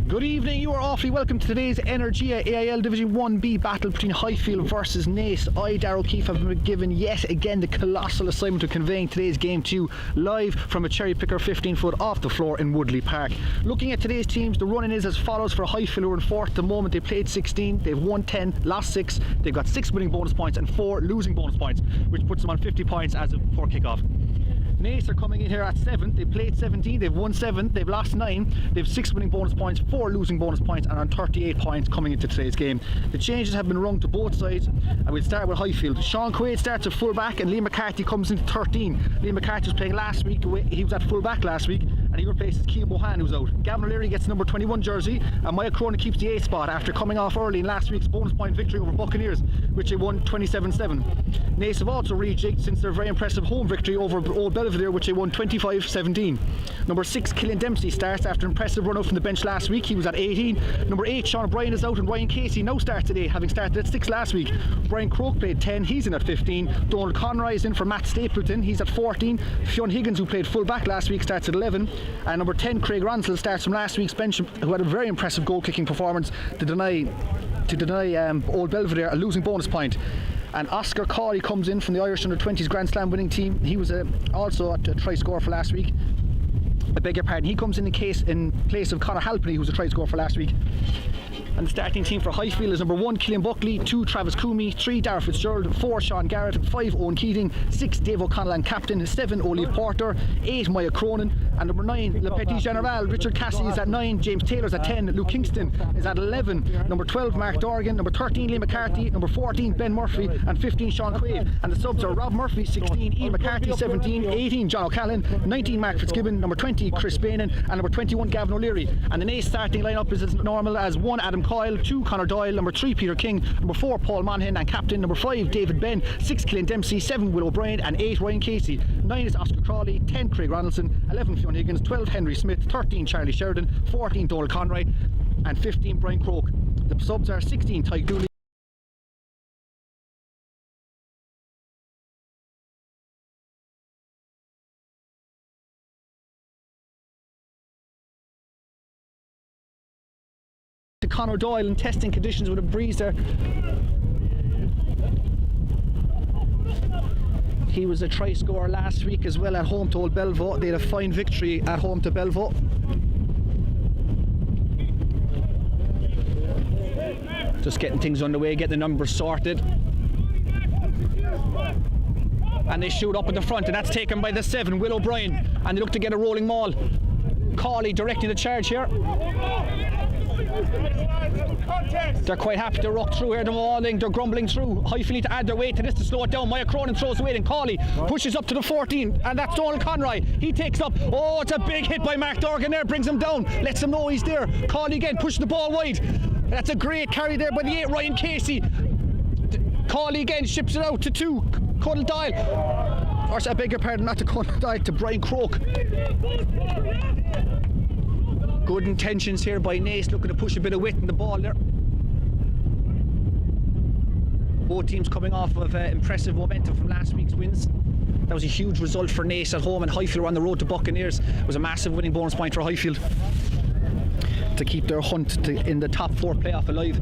Good evening, you are awfully welcome to today's Energia AIL Division 1B battle between Highfield versus Naas. I, Darrell Keefe, have been given yet again the colossal assignment of conveying today's game to you live from a cherry picker 15 foot off the floor in Woodleigh Park. Looking at today's teams, the running is as follows for Highfield, who are in fourth at the moment. They played 16, they've won 10, lost 6, they've got 6 winning bonus points and 4 losing bonus points, which puts them on 50 points as of before kick-off. Naas are coming in here at 7th, they played 17, they've won 7, they've lost 9, they've 6 winning bonus points, 4 losing bonus points, and on 38 points coming into today's game. The changes have been rung to both sides, and we'll start with Highfield. Sean Quaid starts at full back and Liam McCarthy comes into 13. Liam McCarthy was playing last week, he was at full back last week, and he replaces Keane Bohan, who's out. Gavin O'Leary gets number 21 jersey, and Maya Cronin keeps the 8th spot after coming off early in last week's bonus point victory over Buccaneers, which they won 27-7. Naas have also rejigged since their very impressive home victory over Old Belvedere, which they won 25-17. Number 6, Killian Dempsey starts after an impressive run out from the bench last week. He was at 18. Number 8, Sean O'Brien is out, and Ryan Casey now starts today, having started at 6 last week. Brian Croak played 10, he's in at 15. Donald Conroy is in for Matt Stapleton, he's at 14. Fionn Higgins, who played full back last week, starts at 11. And number 10, Craig Ronsell, starts from last week's bench, who had a very impressive goal kicking performance to deny Old Belvedere a losing bonus point. And Oscar Cawley comes in from the Irish Under-20s Grand Slam winning team. He was also a try scorer for last week. I beg your pardon, he comes in place of Conor Halpenny, who was a try scorer for last week. And the starting team for Highfield is number 1, Killian Buckley, 2, Travis Coomey, 3, Darragh Fitzgerald, 4, Sean Garrett, 5, Owen Keating, 6, Dave O'Connell and captain, 7, Olive Porter, 8, Maya Cronin, and number 9, Le Petit General, Richard Cassidy is at 9, James Taylor's at 10, Luke Kingston is at 11, number 12, Mark Dorgan, number 13, Liam McCarthy, number 14, Ben Murphy, and 15, Sean Quaid. And the subs are Rob Murphy, 16, Ian McCarthy, 17, 18, John O'Callaghan, 19, Mark Fitzgibbon, number 20, Chris Bainan, and number 21, Gavin O'Leary. And the Naas starting lineup is as normal as 1, Adam Coyle, 2, Conor Doyle, number 3, Peter King, number 4, Paul Monaghan, and captain, number 5, David Ben, 6, Killian Dempsey, 7, Will O'Brien, and 8, Ryan Casey. 9 is Oscar Crawley, 10, Craig Ronaldson, 11, Fionn Higgins, 12, Henry Smith, 13, Charlie Sheridan, 14, Donald Conroy, and 15, Brian Croak. The subs are 16, Tyke Dooley, to Conor Doyle in testing conditions with a breeze there. He was a try scorer last week as well at home to Old Belvo. They had a fine victory at home to Belvo. Just getting things underway, getting the numbers sorted. And they shoot up in the front, and that's taken by the 7, Will O'Brien. And they look to get a rolling maul. Cawley directing the charge here. They're quite happy to rock through here, they're mauling, they're grumbling through. Highfield need to add their weight to this to slow it down. Maya Cronin throws the weight in, Cawley pushes up to the 14, and that's Donald Conroy. He takes up, oh, it's a big hit by Mark Dorgan there, brings him down, lets him know he's there. Cawley again, pushes the ball wide. That's a great carry there by the 8, Ryan Casey. Cawley again, ships it out to 2, Conal Doyle. Or I beg your pardon, not to Conal Doyle, to Brian Croak. Good intentions here by Naas, looking to push a bit of width in the ball there. Both teams coming off of impressive momentum from last week's wins. That was a huge result for Naas at home, and Highfield were on the road to Buccaneers. It was a massive winning bonus point for Highfield to keep their hunt in the top 4 playoff alive.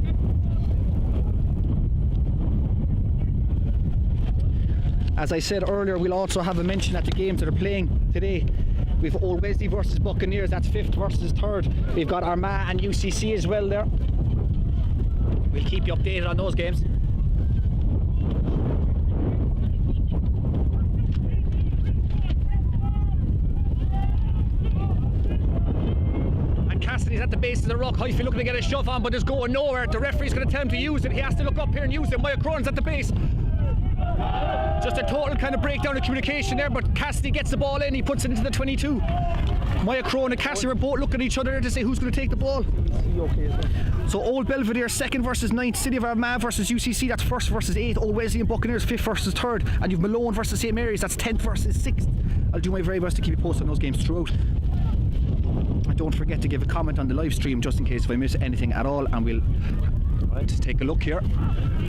As I said earlier, we'll also have a mention at the games that are playing today. We've Old Wesley versus Buccaneers, that's 5th versus 3rd. We've got Armagh and UCC as well there. We'll keep you updated on those games. And Cassidy's at the base of the ruck. Highfield looking to get a shove on, but it's going nowhere. The referee's going to tell him to use it. He has to look up here and use it. Maya Cronin's at the base. Just a total kind of breakdown of communication there, but Cassidy gets the ball in, he puts it into the 22. Maya Cronin and Cassidy were both looking at each other to say who's going to take the ball. So Old Belvedere 2nd versus 9th, City of Armagh versus UCC, that's 1st versus 8th, Old Wesley and Buccaneers 5th versus 3rd, and you've Malone versus St Mary's, that's 10th versus 6th. I'll do my very best to keep you posted on those games throughout. And don't forget to give a comment on the live stream just in case if I miss anything at all, and we'll take a look here.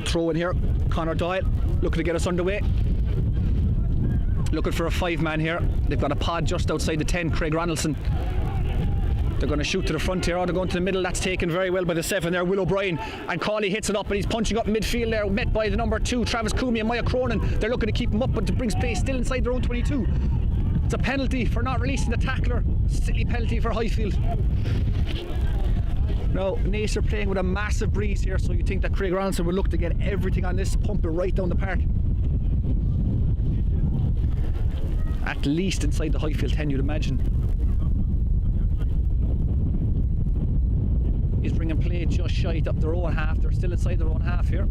Throw in here, Conor Doyle looking to get us underway. Looking for a 5-man here. They've got a pod just outside the 10, Craig Ronaldson. They're going to shoot to the front here, or they're going to the middle. That's taken very well by the 7 there, Will O'Brien. And Cawley hits it up, and he's punching up midfield there, met by the number 2, Travis Coomey and Maya Cronin. They're looking to keep him up, but it brings play still inside their own 22. It's a penalty for not releasing the tackler. Silly penalty for Highfield. Now, Naas are playing with a massive breeze here, so you think that Craig Ronaldson would look to get everything on this, pump it right down the park. At least inside the Highfield 10, you'd imagine. He's bringing play just shy up their own half. They're still inside their own half here.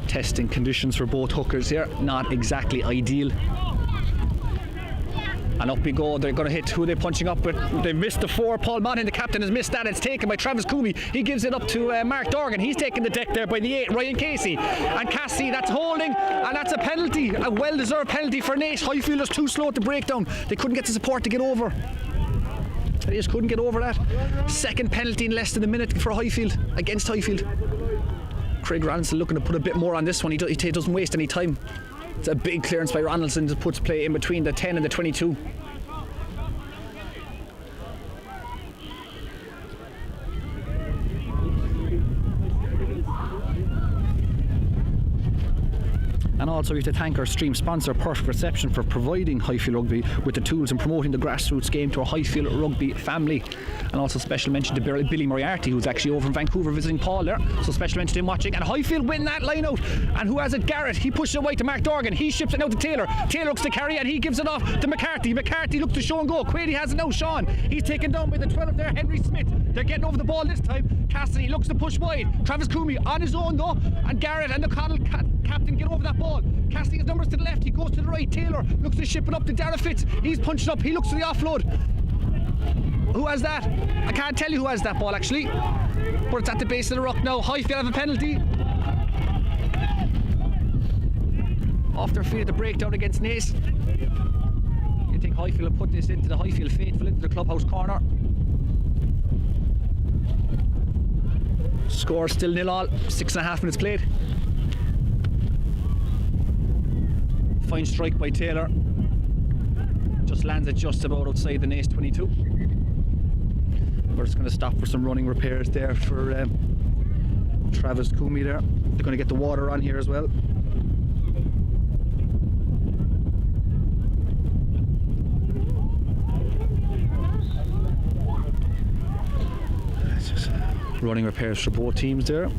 Testing conditions for both hookers here, not exactly ideal. And up we go, they're going to hit, who are they punching up with? They've missed the 4, Paul Monaghan, the captain has missed that. It's taken by Travis Coomey. He gives it up to Mark Dorgan. He's taking the deck there by the 8, Ryan Casey. And Cassie, that's holding, and that's a penalty, a well-deserved penalty for Naas. Highfield was too slow to break down. They couldn't get the support to get over. They just couldn't get over that. Second penalty in less than a minute for Highfield, against Highfield. Craig Ronaldson looking to put a bit more on this one. He doesn't waste any time. It's a big clearance by Ronaldson that puts play in between the 10 and the 22. And also we have to thank our stream sponsor Perfect Reception for providing Highfield Rugby with the tools and promoting the grassroots game to our Highfield Rugby family. And also special mention to Billy Moriarty, who's actually over in Vancouver visiting Paul there. So special mention to him watching. And Highfield win that line out. And who has it? Garrett. He pushes it wide to Mark Dorgan. He ships it now to Taylor. Taylor looks to carry and he gives it off to McCarthy. McCarthy looks to show and go. Quady has it now. Sean. He's taken down by the 12 there, Henry Smith. They're getting over the ball this time. Cassidy looks to push wide. Travis Coomey on his own though. And Garrett and the Connell captain get over that ball. Cassidy has numbers to the left. He goes to the right. Taylor looks to ship it up to Dara Fitz. He's punching up. He looks to the offload. Who has that? I can't tell you who has that ball actually, but it's at the base of the ruck now. Highfield have a penalty. Off their feet at the breakdown against Naas. You think Highfield will put this into the Highfield faithful into the clubhouse corner. Score still 0-all. 6.5 minutes played. Fine strike by Taylor. Just lands it just about outside the Naas 22. We're just going to stop for some running repairs there for Travis Coomey there. They're going to get the water on here as well. Running repairs for both teams there.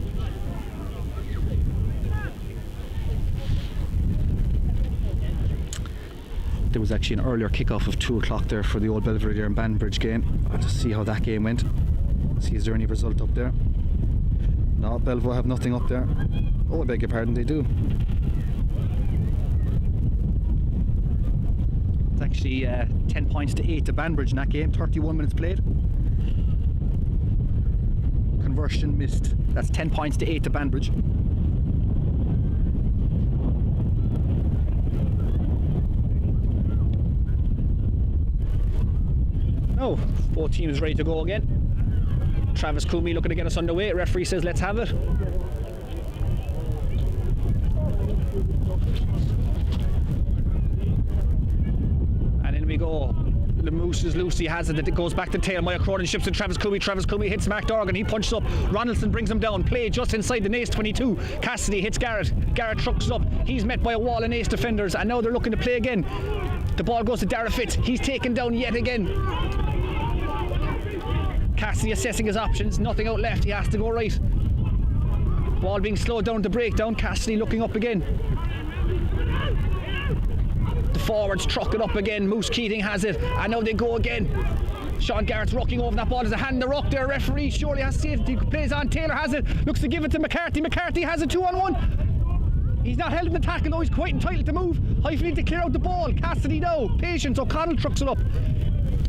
There was actually an earlier kickoff of 2 o'clock there for the old Belvedere and Banbridge game. I'll just see how that game went. See, is there any result up there? No, Belvo have nothing up there. Oh, I beg your pardon, they do. It's actually 10 points to 8 to Banbridge in that game, 31 minutes played. Conversion missed. That's 10 points to 8 to Banbridge. Oh, both teams ready to go again. Travis Coomey looking to get us underway. Referee says let's have it. And in we go. The Moose is loose, he has it, it goes back to Taylor. Maya Cronin ships to Travis Coomey. Travis Coomey hits Mark Dorgan, he punches up. Ronaldson brings him down, play just inside the Naas 22. Cassidy hits Garrett. Garrett trucks up, he's met by a wall of Naas defenders, and now they're looking to play again. The ball goes to Dara Fitz, he's taken down yet again. Cassidy assessing his options, nothing out left, he has to go right. Ball being slowed down to breakdown, Cassidy looking up again. The forwards truck it up again, Moose Keating has it, and now they go again. Sean Garrett's rocking over that ball, there's a hand in the rock there, referee surely has to see it, he plays on, Taylor has it, looks to give it to McCarthy, McCarthy has it 2-on-1. He's not held in the tackle though, he's quite entitled to move. Highfield to clear out the ball, Cassidy now, patience, O'Connell trucks it up.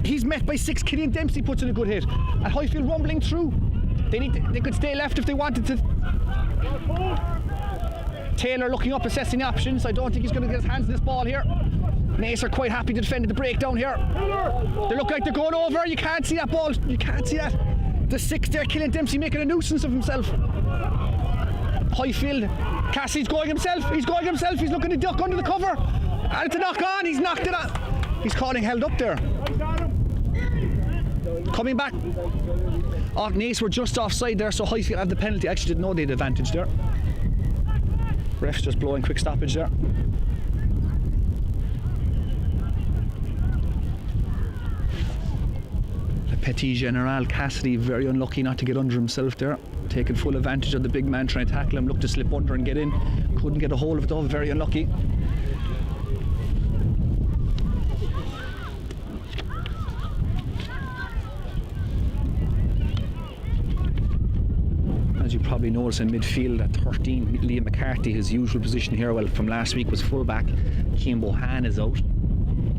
He's met by 6, Killian Dempsey puts in a good hit, and Highfield rumbling through. They could stay left if they wanted to. Taylor looking up, assessing the options. I don't think he's going to get his hands on this ball here. Naas are quite happy to defend the breakdown here. They look like they're going over. You can't see that ball. You can't see that. The 6 there, Killian Dempsey making a nuisance of himself. Highfield, Cassidy's going himself, he's looking to duck under the cover, and it's a knock on, he's knocked it on. He's calling held up there. Coming back. Oh, Naas were just offside there, so Highfield had the penalty. Actually didn't know they had advantage there. Ref's just blowing quick stoppage there. Le Petit General Cassidy, very unlucky not to get under himself there. Taking full advantage of the big man trying to tackle him. Looked to slip under and get in. Couldn't get a hold of it though, very unlucky. As you probably notice in midfield at 13, Liam McCarthy, his usual position here, well, from last week was fullback. Cian Bohan is out.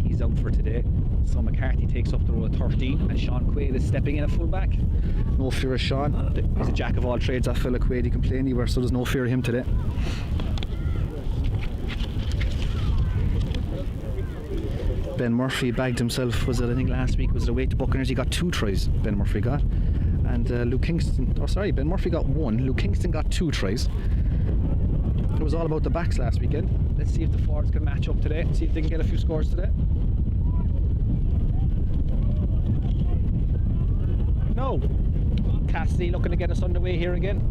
He's out for today. So McCarthy takes up the role at 13, and Sean Quaid is stepping in at fullback. No fear of Sean. He's a jack of all trades, that fella Quaid. He can play anywhere, so there's no fear of him today. Ben Murphy bagged himself, was it, I think last week, was it away to Buccaneers? He got 2 tries, Ben Murphy got. And Luke Kingston, oh sorry, Ben Murphy got 1, Luke Kingston got 2 tries. It was all about the backs last weekend. Let's see if the forwards can match up today, see if they can get a few scores today. No. Cassidy looking to get us underway here again.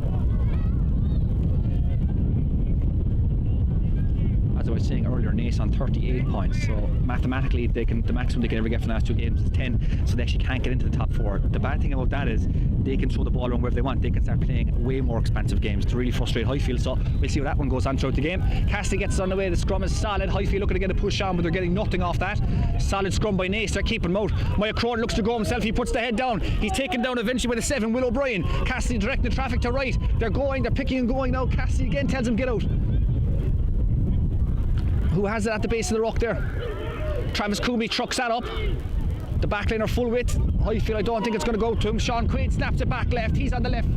As I was saying earlier, Naas on 38 points, so mathematically they can, the maximum they can ever get from the last 2 games is 10, so they actually can't get into the top 4. The bad thing about that is they can throw the ball around wherever they want. They can start playing way more expansive games to really frustrate Highfield, so we'll see how that one goes on throughout the game. Cassidy gets on the way, the scrum is solid. Highfield looking to get a push on, but they're getting nothing off that. Solid scrum by Naas, they're keeping him out. Maya Crone looks to go himself, he puts the head down. He's taken down eventually with a 7, Will O'Brien. Cassidy directing the traffic to right. They're picking and going now. Cassidy again tells him get out. Who has it at the base of the ruck there? Travis Coombe trucks that up. The backline are full width. Highfield, I don't think it's going to go to him. Sean Quaid snaps it back left. He's on the left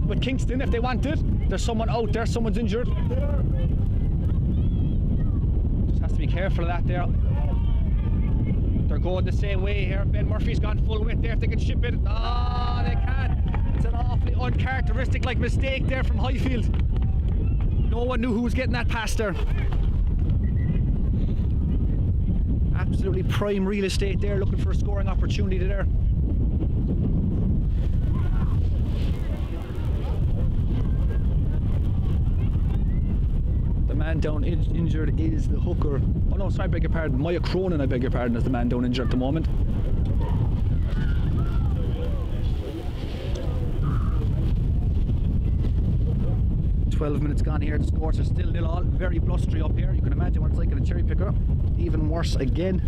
with Kingston if they want it. There's someone out there. Someone's injured. Just has to be careful of that there. They're going the same way here. Ben Murphy's gone full width there. If they can ship it. Oh, they can. It's an awfully uncharacteristic mistake there from Highfield. No one knew who was getting that pass there. Absolutely prime real estate there, looking for a scoring opportunity there. The man down injured is the hooker. Oh no, sorry, I beg your pardon. Maya Cronin, I beg your pardon, is the man down injured at the moment. "12 minutes gone here, the scores are still 0-0, very blustery up here. You can imagine what it's like in a cherry picker. Even worse again.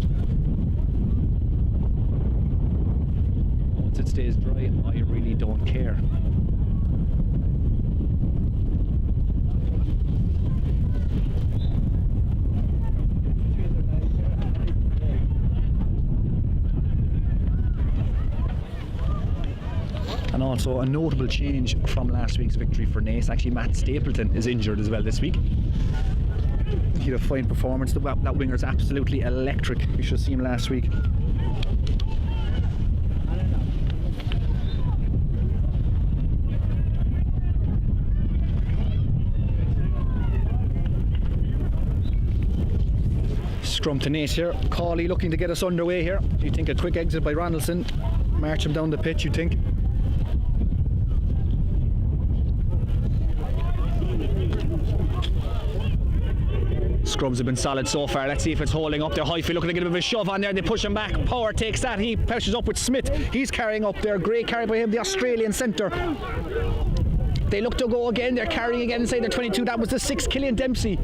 Once it stays dry, I really don't care. And also a notable change from last week's victory for Naas. Actually, Matt Stapleton is injured as well this week. He had a fine performance. That winger's absolutely electric. You should have seen him last week. Scrum to Naas here. Cawley looking to get us underway here. Do you think a quick exit by Ronaldson? March him down the pitch, you think? Scrums have been solid so far. Let's see if it's holding up there. Highfield looking to get a bit of a shove on there. They push him back. Power takes that. He pushes up with Smith. He's carrying up there. Great carry by him, the Australian centre. They look to go again. They're carrying again inside their 22. That was the 6, Killian Dempsey.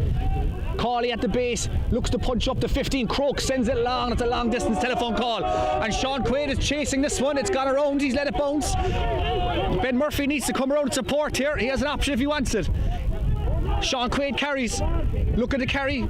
Cawley at the base, looks to punch up to 15. Croak sends it long. It's a long distance telephone call. And Sean Quaid is chasing this one. It's gone around. He's let it bounce. Ben Murphy needs to come around and support here. He has an option if he wants it. Sean Quaid carries. Looking to carry.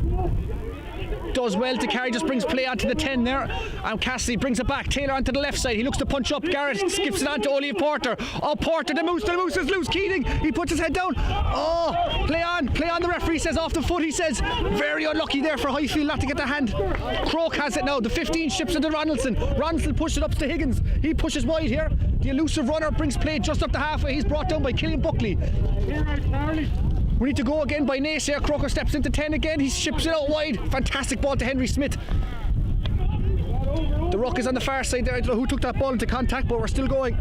Does well to carry, just brings play onto the 10 there, and Cassidy brings it back. Taylor onto the left side, he looks to punch up. Garrett skips it on to Ollie Porter. Oh, Porter, the moose is loose. Keating, he puts his head down. Oh, play on. The referee says off the foot. He says very unlucky there for Highfield not to get the hand. Croak has it now. The 15 ships into Ronaldson. Ronaldson pushes it up to Higgins. He pushes wide here. The elusive runner brings play just up the halfway. He's brought down by Killian Buckley. We need to go again by Naas here. Croker steps into 10 again. He ships it out wide. Fantastic ball to Henry Smith. The ruck is on the far side there. I don't know who took that ball into contact, but we're still going.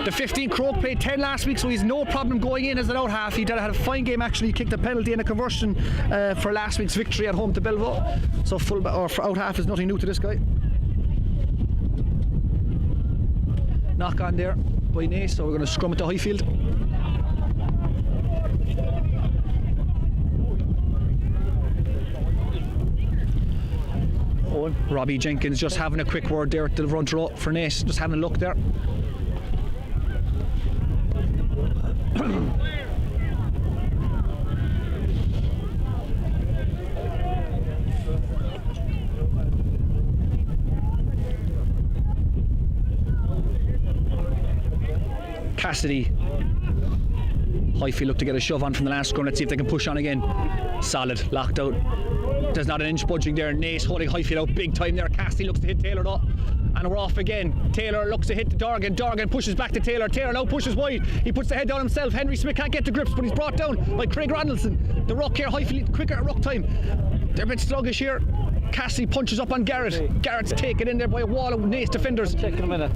The 15 Croke played 10 last week, so he's no problem going in as an out half. He had a fine game actually. He kicked a penalty and a conversion for last week's victory at home to Belvo. So full or for out half is nothing new to this guy. Knock on there by Naas, so we're going to scrum it to Highfield. Oh, Robbie Jenkins just having a quick word there at the front row for Naas, just having a look there. Cassidy. Highfield look to get a shove on from the last scrum. Let's see if they can push on again. Solid, locked out. There's not an inch budging there. Naas holding Highfield out big time there. Cassidy looks to hit Taylor though. And we're off again. Taylor looks to hit Dorgan. Dorgan pushes back to Taylor. Taylor now pushes wide. He puts the head down himself. Henry Smith can't get the grips, but he's brought down by Craig Randallson. The ruck here, Highfield quicker at ruck time. They're a bit sluggish here. Cassidy punches up on Garrett. Garrett's taken in there by a wall of Naas defenders. Taking a minute.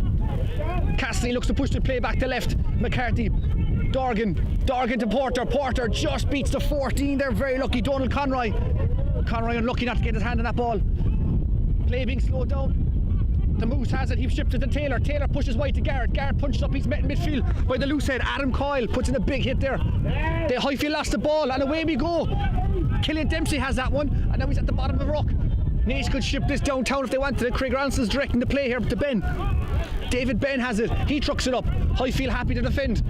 Cassidy looks to push the play back to left. McCarthy. Dorgan to Porter. Porter just beats the 14. They're very lucky. Donald Conroy unlucky not to get his hand on that ball. Play being slowed down. The Moose has it. He ships it to Taylor. Taylor pushes wide to Garrett. Garrett punches up. He's met in midfield by the loose head. Adam Coyle puts in a big hit there. The Highfield lost the ball and away we go. Killian Dempsey has that one and now he's at the bottom of the ruck. Naas could ship this downtown if they wanted it. Craig Ranson's directing the play here to Ben. David Ben has it. He trucks it up. Highfield happy to defend.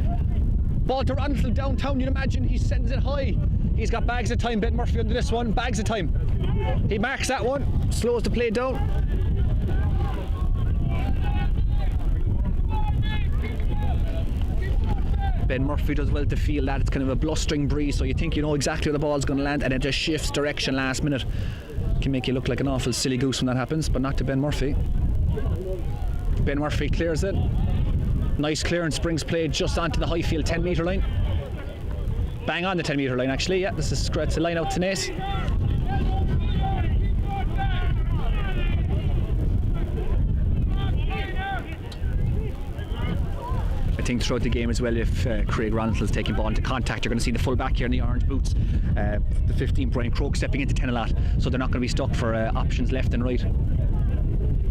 Ball to Ransel downtown. You'd imagine he sends it high. He's got bags of time. Ben Murphy under this one. Bags of time. He marks that one. Slows the play down. Ben Murphy does well to feel that. It's kind of a blustering breeze, so you think you know exactly where the ball's going to land, and it just shifts direction last minute. Can make you look like an awful silly goose when that happens, but not to Ben Murphy. Ben Murphy clears it. Nice clearance, brings play just onto the Highfield 10 metre line. Bang on the 10 metre line actually, yeah, this is a line out to Naas. I think throughout the game as well, if Craig Ronald's taking ball into contact, you're going to see the full back here in the orange boots. The 15 Brian Croke stepping into 10 a lot, so they're not going to be stuck for options left and right.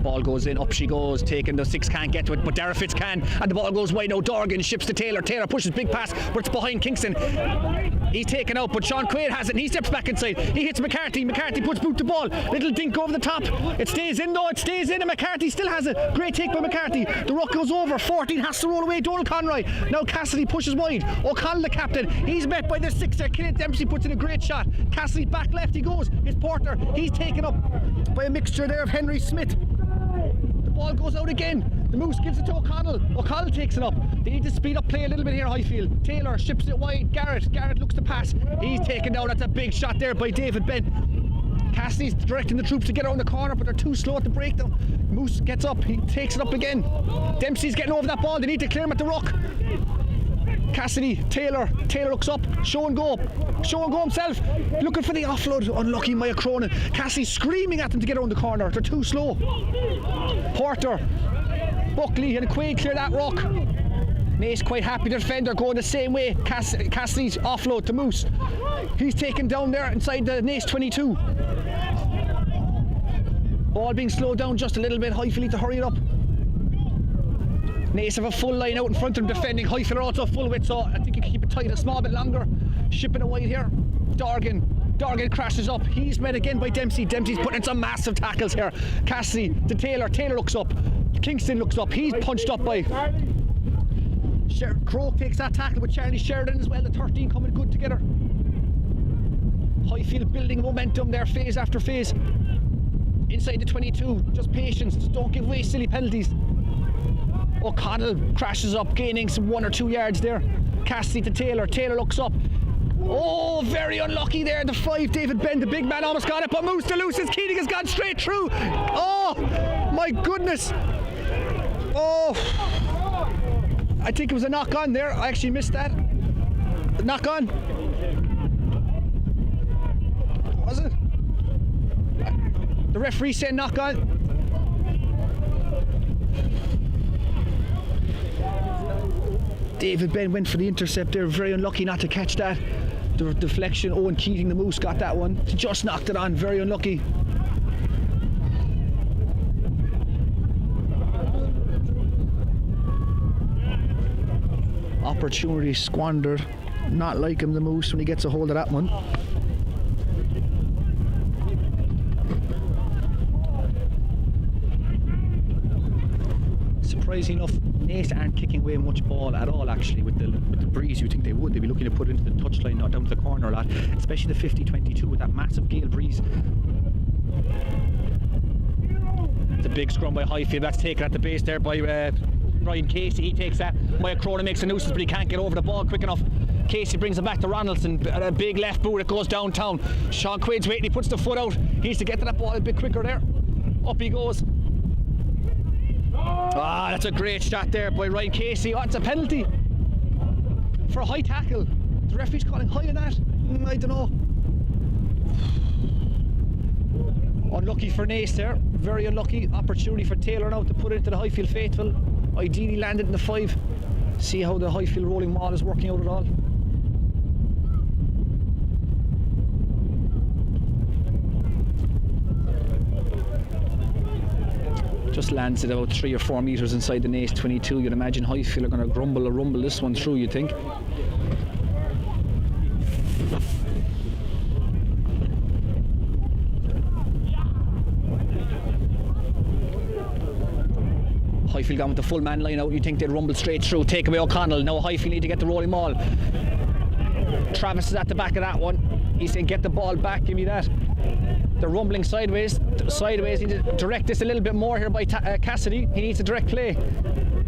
Ball goes in, up she goes, taken, the 6 can't get to it, but Dara Fitz can, and the ball goes wide. Now Dorgan ships to Taylor. Taylor pushes big pass, but it's behind Kingston. He's taken out, but Sean Quaid has it and he steps back inside. He hits McCarthy. McCarthy puts boot to ball. Little dink over the top. It stays in though, it stays in, and McCarthy still has it. Great take by McCarthy. The ruck goes over. 14 has to roll away. Donald Conroy. Now Cassidy pushes wide. O'Connell the captain. He's met by the 6 there. Killian Dempsey puts in a great shot. Cassidy back left he goes. It's Porter. He's taken up by a mixture there of Henry Smith. Ball goes out again. The Moose gives it to O'Connell. O'Connell takes it up. They need to speed up play a little bit here, Highfield. Taylor ships it wide. Garrett looks to pass. He's taken down. That's a big shot there by David Ben. Cassidy's directing the troops to get around the corner, but they're too slow at the breakdown. Moose gets up. He takes it up again. Dempsey's getting over that ball. They need to clear him at the ruck. Cassidy, Taylor looks up, show and go himself, looking for the offload, unlucky Maya Cronin. Cassidy screaming at them to get around the corner, they're too slow. Porter, Buckley and Quaid clear that ruck. Naas quite happy, the defender going the same way. Cassidy's offload to Moose. He's taken down there inside the Naas 22. Ball being slowed down just a little bit, Highfield to hurry it up. Naas have a full line out in front of them defending. Highfield are also full width, so I think you can keep it tight a small bit longer. Shipping it wide here. Dorgan crashes up. He's met again by Dempsey. Dempsey's putting in some massive tackles here. Cassidy to Taylor. Taylor looks up. Kingston looks up. He's punched up by Croke. Takes that tackle with Charlie Sheridan as well. The 13 coming good together. Highfield building momentum there, phase after phase. Inside the 22. Just patience. Just don't give away silly penalties. O'Connell crashes up, gaining some 1 or 2 yards there. Cassidy to Taylor. Taylor looks up. Oh, very unlucky there. The 5, David Ben, the big man, almost got it, but Moose to loose. His Keating has gone straight through. Oh, my goodness! Oh! I think it was a knock on there. I actually missed that. Knock on. Was it? The referee said knock on. David Ben went for the intercept there, very unlucky not to catch that. The deflection, Owen Keating, the Moose, got that one. Just knocked it on, very unlucky. Opportunity squandered. Not like him, the Moose, when he gets a hold of that one. Surprising enough, Naas aren't kicking away much ball at all actually with the breeze. You think they would. They'd be looking to put it into the touchline, not down to the corner a lot, especially the 50-22 with that massive gale breeze. It's a big scrum by Highfield. That's taken at the base there by Ryan Casey. He takes that. Maya Cronin makes a nuisance, but he can't get over the ball quick enough. Casey brings it back to Ronaldson. A big left boot, it goes downtown. Sean Quaid's waiting, he puts the foot out. He needs to get to that ball a bit quicker there. Up he goes. Ah, that's a great shot there by Ryan Casey. Oh, it's a penalty for a high tackle. The referee's calling high on that. I don't know. Unlucky for Naas there. Very unlucky. Opportunity for Taylor now to put it into the Highfield faithful. Ideally landed in the 5. See how the Highfield rolling maul is working out at all. Just lands it about 3 or 4 metres inside the Naas 22. You'd imagine Highfield are going to grumble or rumble this one through, you'd think. Highfield gone with the full man line out. You'd think they'd rumble straight through. Take away O'Connell. Now Highfield need to get the rolling maul. Travis is at the back of that one. He's saying get the ball back, give me that. They're rumbling sideways. He needs to direct this a little bit more here by Cassidy. He needs a direct play.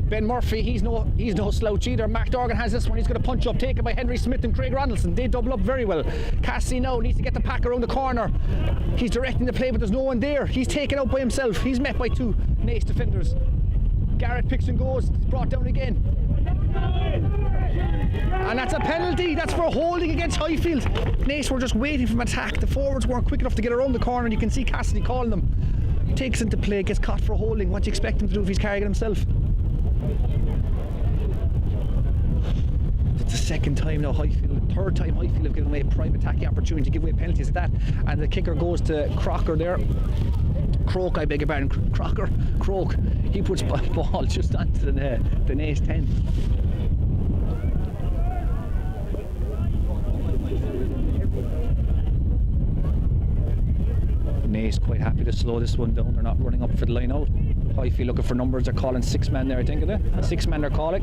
Ben Murphy, he's no slouch either. Mark Dorgan has this one. He's going to punch up, taken by Henry Smith and Craig Ronaldson. They double up very well. Cassidy now needs to get the pack around the corner. He's directing the play, but there's no one there. He's taken out by himself. He's met by 2 Naas defenders. Garrett picks and goes. He's brought down again. And that's a penalty. That's for holding against Highfield. Naas were just waiting for an attack. The forwards weren't quick enough to get around the corner, and you can see Cassidy calling them. Takes into play, gets caught for holding. What do you expect him to do if he's carrying himself? It's the second time now Highfield, third time Highfield have given away a prime attacking opportunity to give away penalties at that. And the kicker goes to Crocker there. Croak, I beg your pardon. Croak. He puts ball just onto the Naas 10. Naas quite happy to slow this one down. They're not running up for the line out. Highfield looking for numbers. They're calling 6 men there, I think, isn't it? 6 men they're calling.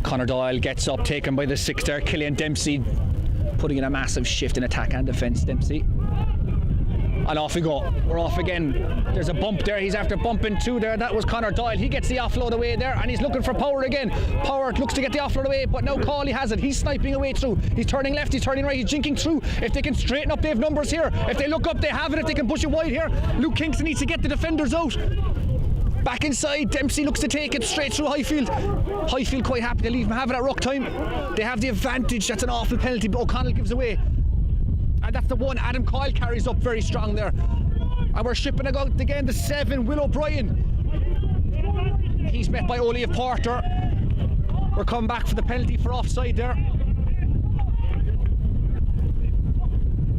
Conor Doyle gets up, taken by the 6 there. Killian Dempsey putting in a massive shift in attack and defence. Dempsey. And off we go. We're off again. There's a bump there. He's after bumping 2 there. That was Conor Doyle. He gets the offload away there, and he's looking for Power again. Power looks to get the offload away, but now Cawley has it. He's sniping away through. He's turning left, he's turning right, he's jinking through. If they can straighten up, they have numbers here. If they look up, they have it. If they can push it wide here, Luke Kingston needs to get the defenders out. Back inside, Dempsey looks to take it straight through Highfield. Highfield quite happy to leave him have it at ruck time. They have the advantage. That's an awful penalty, but O'Connell gives away. And that's the one Adam Coyle carries up very strong there. And we're shipping it out again, the 7, Will O'Brien. He's met by Olive Porter. We're coming back for the penalty for offside there.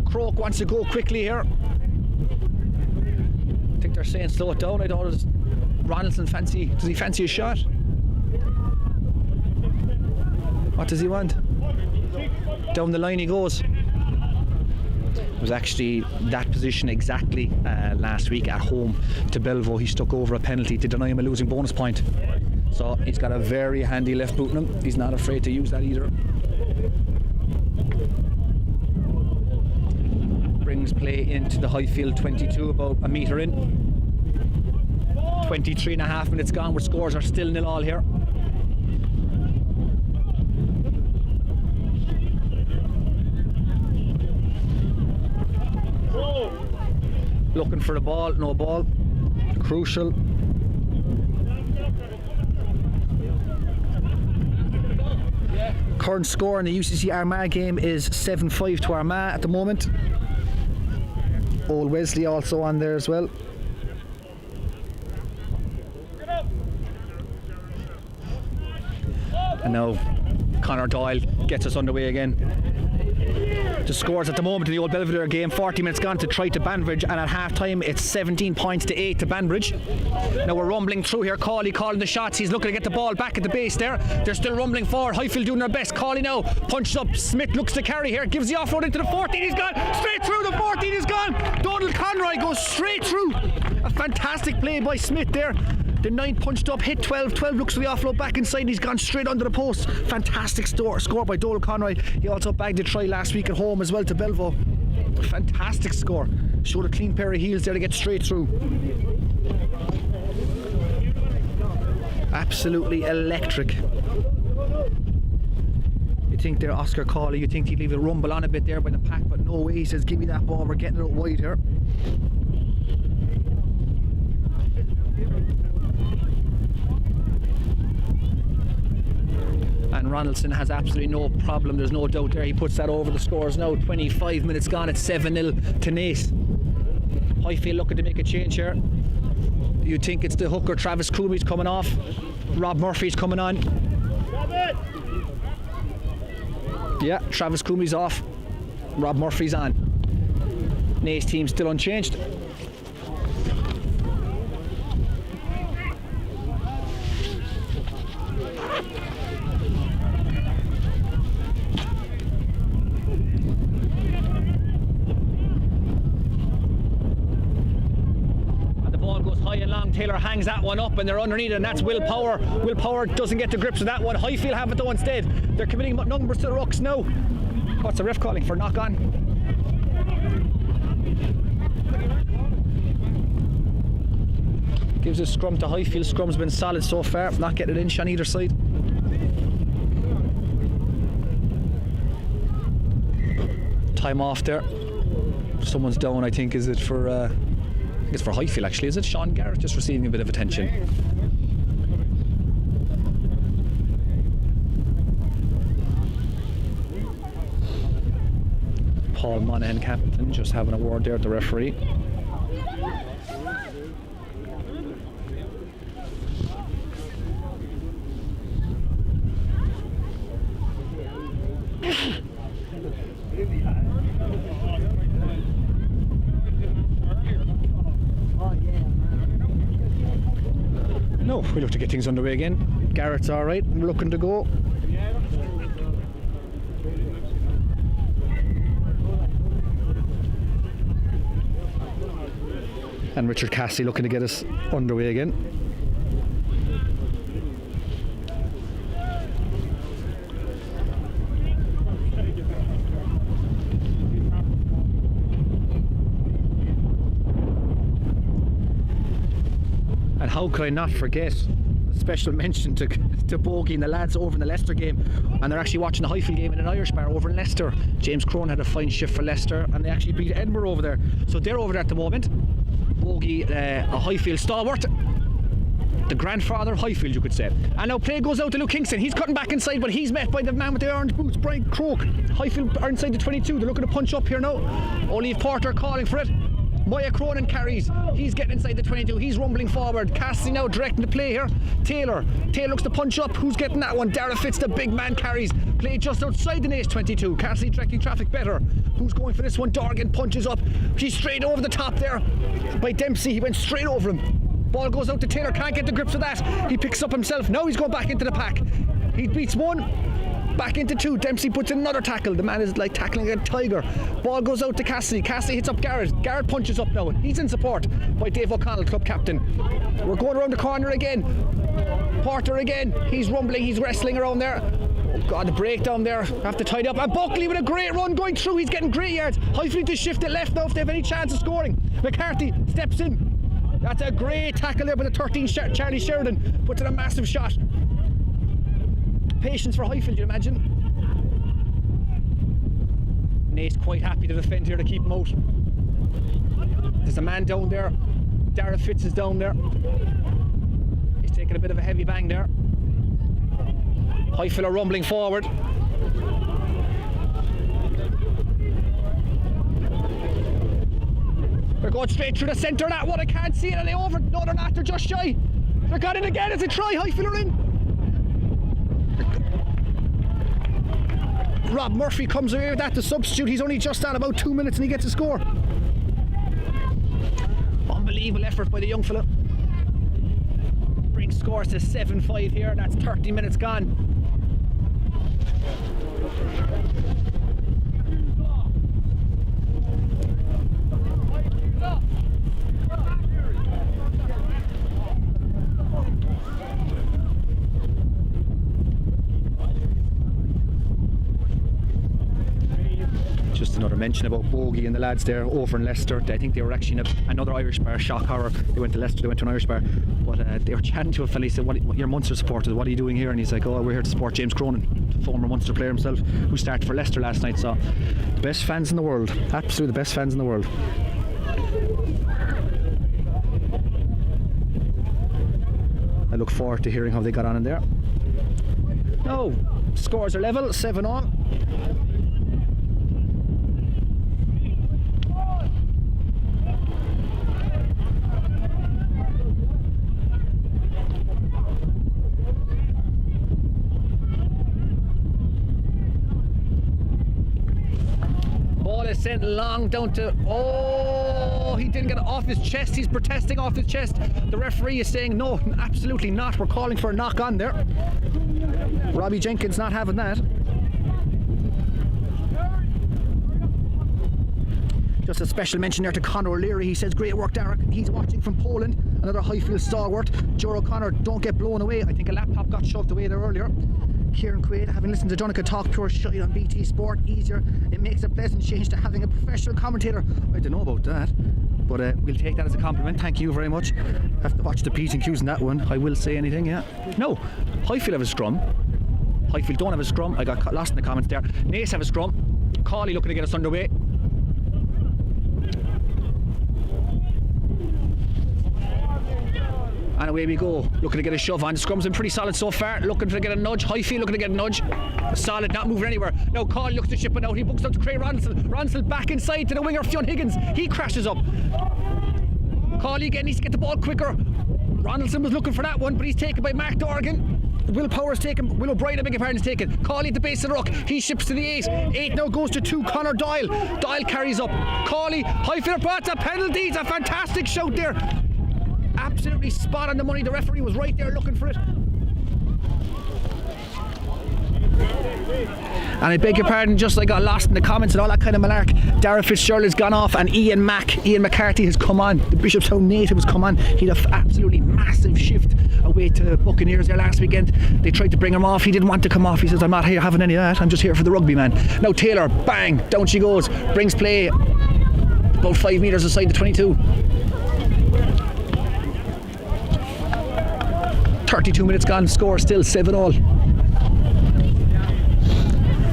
Croak wants to go quickly here. I think they're saying slow it down. I thought it was Ronaldson fancy. Does he fancy a shot? What does he want? Down the line he goes. It was actually that position exactly last week at home to Belvo. He stuck over a penalty to deny him a losing bonus point. So he's got a very handy left boot in him. He's not afraid to use that either. Brings play into the Highfield 22, about a metre in. 23.5 minutes gone, where scores are still 0-0 here. Looking for the ball, no ball. Crucial. Current score in the UCC Armagh game is 7-5 to Armagh at the moment. Old Wesley also on there as well. And now Conor Doyle gets us underway again. The scores at the moment in the Old Belvedere game, 40 minutes gone to try to Banbridge, and at half time it's 17 points to 8 to Banbridge. Now we're rumbling through here. Cawley calling the shots. He's looking to get the ball back at the base there. They're still rumbling forward. Highfield doing their best. Cawley now punches up. Smith looks to carry here, gives the offload into the 14. He's gone straight through. The 14 is gone. Donald Conroy goes straight through. A fantastic play by Smith there. The 9 punched up, hit 12. 12 looks for the offload back inside. He's gone straight under the post. Fantastic score by Donald Conroy. He also bagged a try last week at home as well to Belvo. Fantastic score. Showed a clean pair of heels there to get straight through. Absolutely electric. You think there, Oscar Cawley, you think he'd leave it rumble on a bit there by the pack, but no way. He says, give me that ball, we're getting it out wide here. And Ronaldson has absolutely no problem, there's no doubt there. He puts that over the scores now. 25 minutes gone, it's 7-0 to Naas. Highfield looking to make a change here. You think it's the hooker, Travis Coomey's coming off. Rob Murphy's coming on. Yeah, Travis Coomey's off. Rob Murphy's on. Naas team still unchanged. Taylor hangs that one up and they're underneath it, and that's Will Power. Will Power doesn't get the grips of that one. Highfield have it though instead. They're committing numbers to the rucks now. What's the ref calling for? Knock on. Gives a scrum to Highfield. Scrum's been solid so far, not getting an inch on either side. Time off there. Someone's down, I think. Is it for I think it's for Highfield actually. Is it Sean Garrett just receiving a bit of attention? Paul Monaghan, captain, just having a word there at the referee. No, we look to get things underway again. Garrett's alright, we're looking to go. And Richard Cassidy looking to get us underway again. And how could I not forget a special mention to Bogey and the lads over in the Leicester game, and they're actually watching the Highfield game in an Irish bar over in Leicester. James Crone had a fine shift for Leicester and they actually beat Edinburgh over there, so they're over there at the moment. Bogey, a Highfield stalwart, the grandfather of Highfield, you could say. And now play goes out to Luke Kingston. He's cutting back inside, but he's met by the man with the orange boots, Brian Croak. Highfield are inside the 22. They're looking to punch up here now. Olive Porter calling for it. Moya Cronin carries. He's getting inside the 22. He's rumbling forward. Cassidy now directing the play here. Taylor looks to punch up. Who's getting that one? Dara Fitz, the big man, carries. Play just outside the Naas 22. Cassidy directing traffic better. Who's going for this one? Dorgan punches up. He's straight over the top there by Dempsey. He went straight over him. Ball goes out to Taylor. Can't get the grips of that. He picks up himself. Now he's going back into the pack. He beats one. Back into two. Dempsey puts in another tackle. The man is like tackling a tiger. Ball goes out to Cassidy. Cassidy hits up Garrett. Garrett punches up now. He's in support by Dave O'Connell, club captain. We're going around the corner again. Porter again. He's rumbling. He's wrestling around there. Oh God, the breakdown there. Have to tidy up. And Buckley with a great run going through. He's getting great yards. Highfield to shift it left now if they have any chance of scoring. McCarthy steps in. That's a great tackle there by the 13 Charlie Sheridan. Puts in a massive shot. Patience for Highfield, you imagine. Naas quite happy to defend here to keep him out. There's a man down there. Dara Fitz is down there. He's taking a bit of a heavy bang there. Highfield are rumbling forward. They're going straight through the centre of that one. I can't see it. Are they over? No, they're not. They're just shy. They're got it again. It's a try. Highfield are in. Rob Murphy comes away with that, the substitute. He's only just at about 2 minutes and he gets a score. Unbelievable effort by the young fella. Brings scores to 7-5 here. That's 30 minutes gone. Just another mention about Bogey and the lads there over in Leicester. I think they were actually in another Irish bar, shock horror. They went to Leicester, they went to an Irish bar, but they were chatting to a fella. He said, what you're Munster supporters, what are you doing here? And he's like, oh, we're here to support James Cronin, the former Munster player himself, who started for Leicester last night. So the best fans in the world, absolutely the best fans in the world. I look forward to hearing how they got on in there. No, scores are level, 7-all. Sent long down to, oh, he didn't get it off his chest. He's protesting off his chest. The referee is saying no, absolutely not. We're calling for a knock on there. Robbie Jenkins not having that. Just a special mention there to Conor O'Leary. He says, great work, Derek. He's watching from Poland. Another Highfield stalwart. Joe O'Connor, don't get blown away. I think a laptop got shoved away there earlier. Kieran Quaid, having listened to Donica talk pure shite on BT Sport, easier. It makes a pleasant change to having a professional commentator. I don't know about that, but we'll take that as a compliment. Thank you very much. Have to watch the P's and Q's in that one. I will say anything, yeah. No, Highfield have a scrum. Highfield don't have a scrum. I got lost in the comments there. Naas have a scrum. Cawley looking to get us underway. And away we go, looking to get a shove on. The scrum's been pretty solid so far, looking to get a nudge. Highfield looking to get a nudge. Solid, not moving anywhere. Now Cawley looks to ship it out. He books up to Craig Ronsell. Ronsell back inside to the winger, Fionn Higgins. He crashes up. Cawley again needs to get the ball quicker. Ronaldson was looking for that one, but he's taken by Mark Dorgan. Will Power's taken, Will O'Brien, I beg your pardon, is taken. Cawley at the base of the ruck. He ships to the 8. 8 now goes to 2. Conor Doyle. Doyle carries up. Cawley, Highfield brought to penalties. A fantastic shout there. Absolutely spot on the money. The referee was right there looking for it. And I beg your pardon, just I got lost in the comments and all that kind of malark. Darragh Fitzgerald has gone off and Ian McCarthy has come on. The Bishopstown native has come on. He had an absolutely massive shift away to Buccaneers there last weekend. They tried to bring him off. He didn't want to come off. He says, I'm not here having any of that. I'm just here for the rugby, man. Now Taylor, bang, down she goes. Brings play about 5 metres aside the 22. 32 minutes gone, score still 7-all.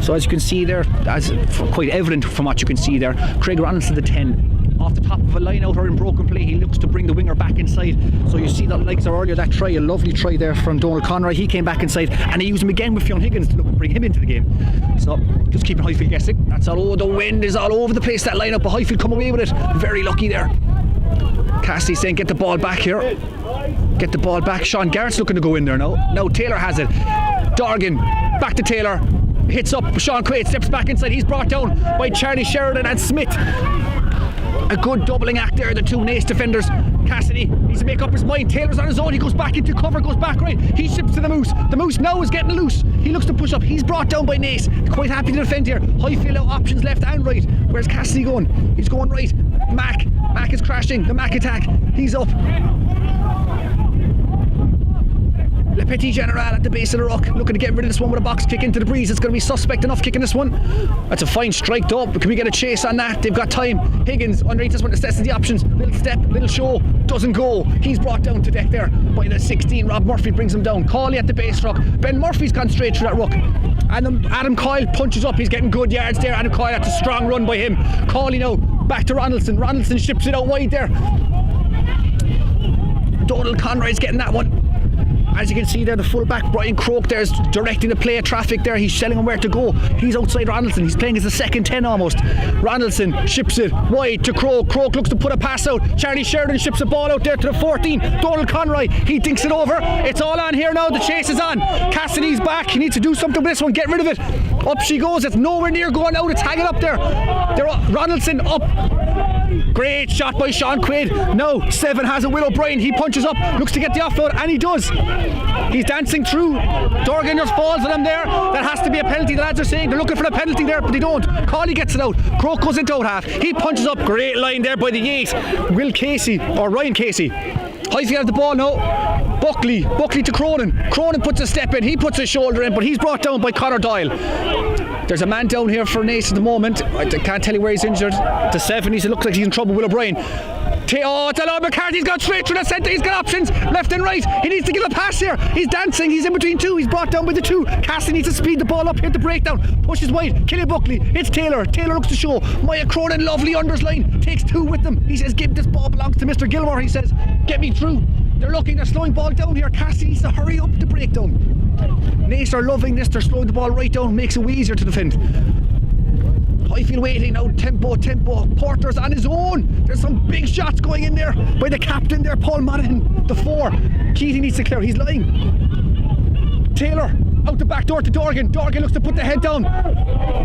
So as you can see there, as quite evident from what you can see there, Craig Ronaldson the 10, off the top of a line out or in broken play, he looks to bring the winger back inside. So you see that likes earlier that try, a lovely try there from Donald Conroy. He came back inside and he used him again with Fionn Higgins to look and bring him into the game. So just keeping Highfield guessing. That's all. Oh, the wind is all over the place, that lineup, but Highfield come away with it. Very lucky there. Cassidy saying get the ball back here. Get the ball back. Sean Garrett's looking to go in there now. Now Taylor has it. Dorgan back to Taylor. Hits up. Sean Quaid steps back inside. He's brought down by Charlie Sheridan and Smith. A good doubling act there, the two Naas defenders. Cassidy needs to make up his mind. Taylor's on his own. He goes back into cover, goes back right. He ships to the Moose. The Moose now is getting loose. He looks to push up. He's brought down by Naas. Quite happy to defend here. Highfield out options left and right. Where's Cassidy going? He's going right. Mac is crashing. The Mac attack. He's up. Le Petit General at the base of the ruck, looking to get rid of this one with a box kick into the breeze. It's going to be suspect enough kicking this one. That's a fine strike though, but can we get a chase on that? They've got time. Higgins underneath this one assesses the options. Little step, little show, doesn't go. He's brought down to deck there by the 16. Rob Murphy brings him down. Cawley at the base ruck. Ben Murphy's gone straight through that ruck. Adam Coyle punches up. He's getting good yards there. Adam Coyle, that's a strong run by him. Cawley now Back to Ronaldson. Ronaldson ships it out wide there. Donald Conroy's getting that one. As you can see there, the full-back Brian Croak there is directing the play of traffic there. He's telling him where to go. He's outside Ronaldson. He's playing as a second 10 almost. Ronaldson ships it wide to Croak. Croak looks to put a pass out. Charlie Sheridan ships the ball out there to the 14. Donald Conroy, he dinks it over. It's all on here now. The chase is on. Cassidy's back. He needs to do something with this one. Get rid of it. Up she goes. It's nowhere near going out. It's hanging up there. Ronaldson up. Great shot by Sean Quaid. No, 7 has it. Will O'Brien. He punches up, looks to get the offload, and he does. He's dancing through. Dorgan just falls on him there. That has to be a penalty. The lads are saying they're looking for a penalty there, but they don't. Cawley gets it out. Croak goes into out half. He punches up. Great line there by the Yates. Will Casey, or Ryan Casey. Highfield have the ball now. Buckley to Cronin. Cronin puts a step in. He puts his shoulder in, but he's brought down by Conor Doyle. There's a man down here for Naas at the moment. I can't tell you where he's injured. The 70s, it looks like he's in trouble. Will O'Brien. It's allowed. McCarthy's got straight through the centre. He's got options left and right. He needs to give a pass here. He's dancing. He's in between two. He's brought down by the 2. Cassidy needs to speed the ball up, hit the breakdown. Pushes wide. Killy Buckley. It's Taylor. Taylor looks to show. Maya Cronin, lovely undersline. Takes 2 with them. He says, this ball belongs to Mr. Gilmore. He says, get me through. They're slowing ball down here. Cassidy needs to hurry up the breakdown. Naas are loving this. They're slowing the ball right down. Makes it easier to defend. Highfield waiting now, tempo. Porter's on his own. There's some big shots going in there by the captain there, Paul Monaghan, the 4. Keating needs to clear, he's lying. Taylor, out the back door to Dorgan. Dorgan looks to put the head down.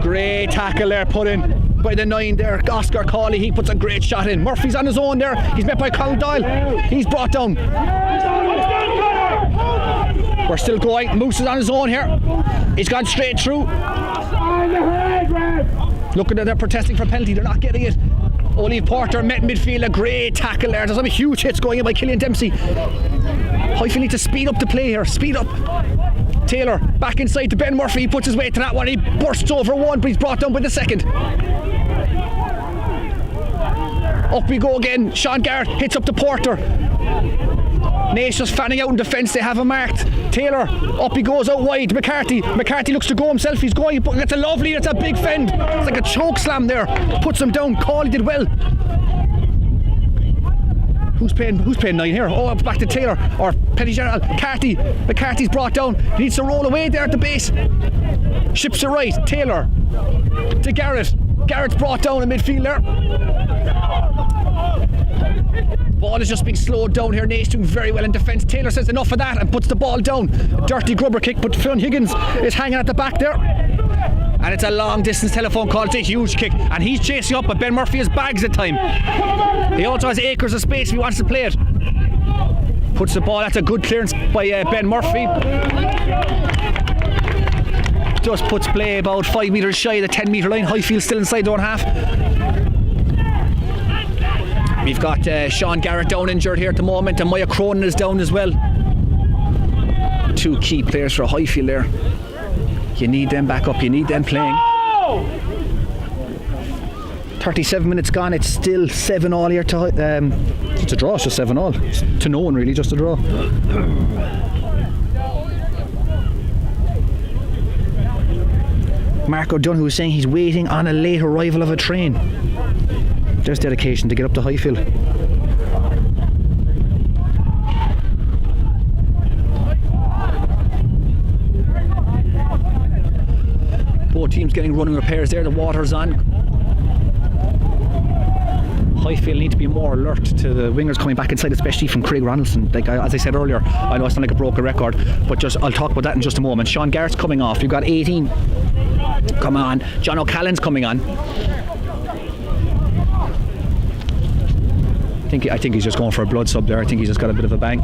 Great tackle there put in by the 9 there, Oscar Cawley. He puts a great shot in. Murphy's on his own there. He's met by Colin Doyle. He's brought down. We're still going. Moose is on his own here. He's gone straight through. Looking at they're protesting for penalty, they're not getting it. Olive Porter met in midfield, a great tackle there. There's some huge hits going in by Killian Dempsey. Highfield need to speed up the play here, speed up. Taylor back inside to Ben Murphy, he puts his weight to that one, he bursts over one, but he's brought down by the 2nd. Up we go again, Sean Garrett hits up to Porter. Naas just fanning out in defence, they have him marked. Taylor, up he goes out wide. McCarthy looks to go himself, he's going, it's a lovely, it's a big fend. It's like a choke slam there, puts him down. Cawley did well. Who's paying 9 here? Oh, back to Taylor, or Petty General. McCarthy's brought down, he needs to roll away there at the base. Ships it right, Taylor to Garrett. Garrett's brought down in midfield there. Ball is just being slowed down here. Naas doing very well in defence. Taylor says enough of that and puts the ball down. A dirty grubber kick, but Fionn Higgins is hanging at the back there. And it's a long distance telephone call. It's a huge kick, and he's chasing up, but Ben Murphy has bags at time. He also has acres of space if he wants to play it. Puts the ball, that's a good clearance by Ben Murphy. Just puts play about 5 metres shy of the 10 metre line. Highfield still inside their own half. We've got Sean Garrett down injured here at the moment, and Maya Cronin is down as well. 2 key players for Highfield there. You need them back up, you need them playing. 37 minutes gone, it's still 7-all here to it's a draw, it's just 7-all. It's to no one really, just a draw. Mark O'Donoghue was saying he's waiting on a late arrival of a train. There's dedication to get up to Highfield. Both teams getting running repairs there, the water's on. Highfield need to be more alert to the wingers coming back inside, especially from Craig Ronaldson. Like as I said earlier, I know it's not like a broken record, but I'll talk about that in just a moment. Sean Garrett's coming off, you've got 18. Come on, John O'Callaghan's coming on. I think he's just going for a blood sub there. I think he's just got a bit of a bang.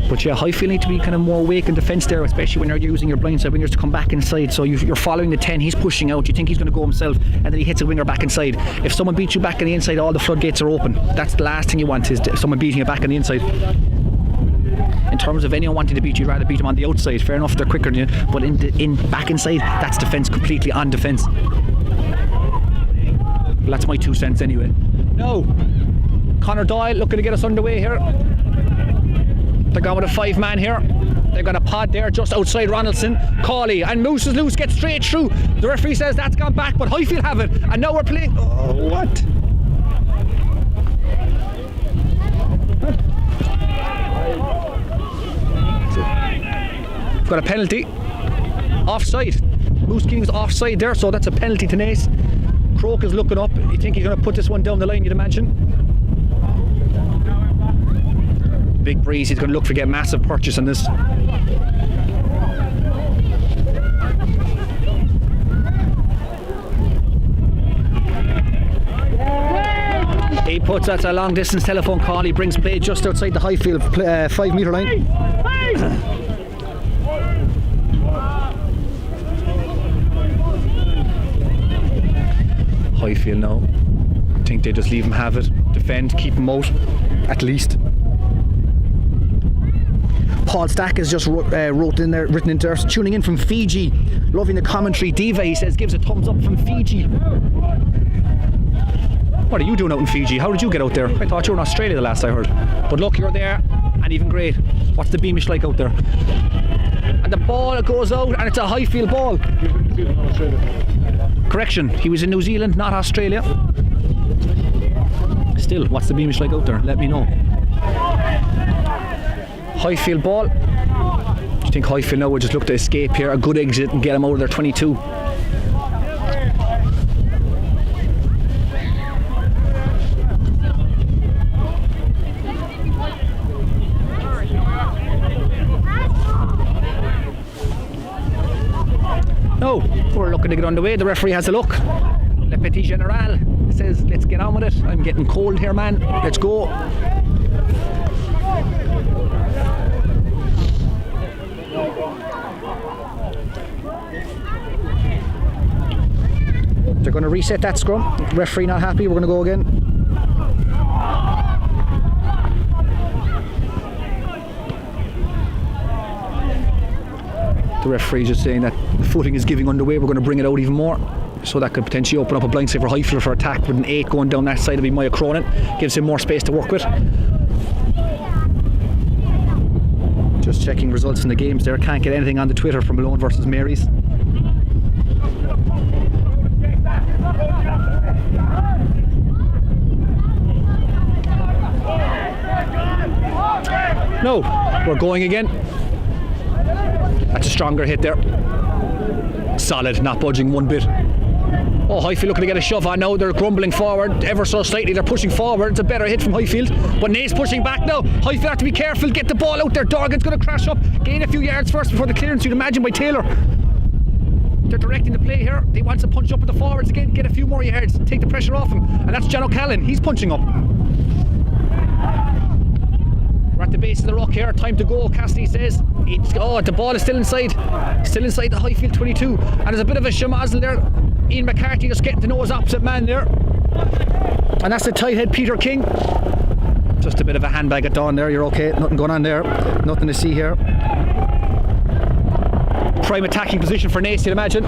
But yeah, Highfield need to be kind of more awake in defence there, especially when you're using your blindside wingers to come back inside. So you're following the 10, he's pushing out, you think he's going to go himself, and then he hits a winger back inside. If someone beats you back on the inside, all the floodgates are open. That's the last thing you want, is someone beating you back on the inside. In terms of anyone wanting to beat you, you'd rather beat them on the outside. Fair enough, they're quicker than you, but in back inside, that's defence, completely on defence. Well, that's my 2 cents anyway. No! Conor Doyle looking to get us underway here. They're going with a 5-man here. They've got a pod there just outside Ronaldson. Cawley and Moose is loose, gets straight through. The referee says that's gone back, but Highfield have it. And now we're playing. Oh, what? We've got a penalty. Offside. Moose King's offside there, so that's a penalty to Naas. Cork is looking up. You think he's going to put this one down the line, you'd imagine? Big breeze, he's going to look for get massive purchase on this. He puts that's a long distance telephone call. He brings play just outside the Highfield 5 metre line. Highfield now. I think they just leave him have it. Defend, keep him out, at least. Paul Stack has just written in there, tuning in from Fiji, loving the commentary. Diva, he says, gives a thumbs up from Fiji. What are you doing out in Fiji? How did you get out there? I thought you were in Australia the last I heard. But look, you're there, and even great. What's the Beamish like out there? And the ball goes out, and it's a Highfield ball. Correction, he was in New Zealand, not Australia. Still, what's the Beamish like out there? Let me know. Highfield ball. Do you think Highfield now will just look to escape here? A good exit and get him out of their 22. No, we're looking to get underway. The referee has a look. Le Petit General says, let's get on with it. I'm getting cold here, man. Let's go. They're going to reset that scrum. Referee not happy. We're going to go again. The referee just saying that the footing is giving underway. We're going to bring it out even more. So that could potentially open up a blind side for Highfield for attack with an 8 going down that side. It'll be Maya Cronin. Gives him more space to work with. Just checking results in the games there. Can't get anything on the Twitter from Malone versus Mary's. No, we're going again. That's a stronger hit there. Solid, not budging one bit. Oh, Highfield looking to get a shove on now. They're grumbling forward ever so slightly. They're pushing forward. It's a better hit from Highfield. But Naas pushing back now. Highfield have to be careful. Get the ball out there. Dorgan's going to crash up. Gain a few yards first before the clearance, you'd imagine, by Taylor. They're directing the play here. They want to punch up with the forwards again. Get a few more yards. Take the pressure off him. And that's John O'Callaghan. He's punching up. We're at the base of the rock here. Time to go, Cassidy says. The ball is still inside. Still inside the Highfield 22. And there's a bit of a shamazel there. Ian McCarthy just getting to know his opposite man there. And that's the tight head Peter King. Just a bit of a handbag at dawn there. You're okay. Nothing going on there. Nothing to see here. Prime attacking position for Naas, you'd imagine.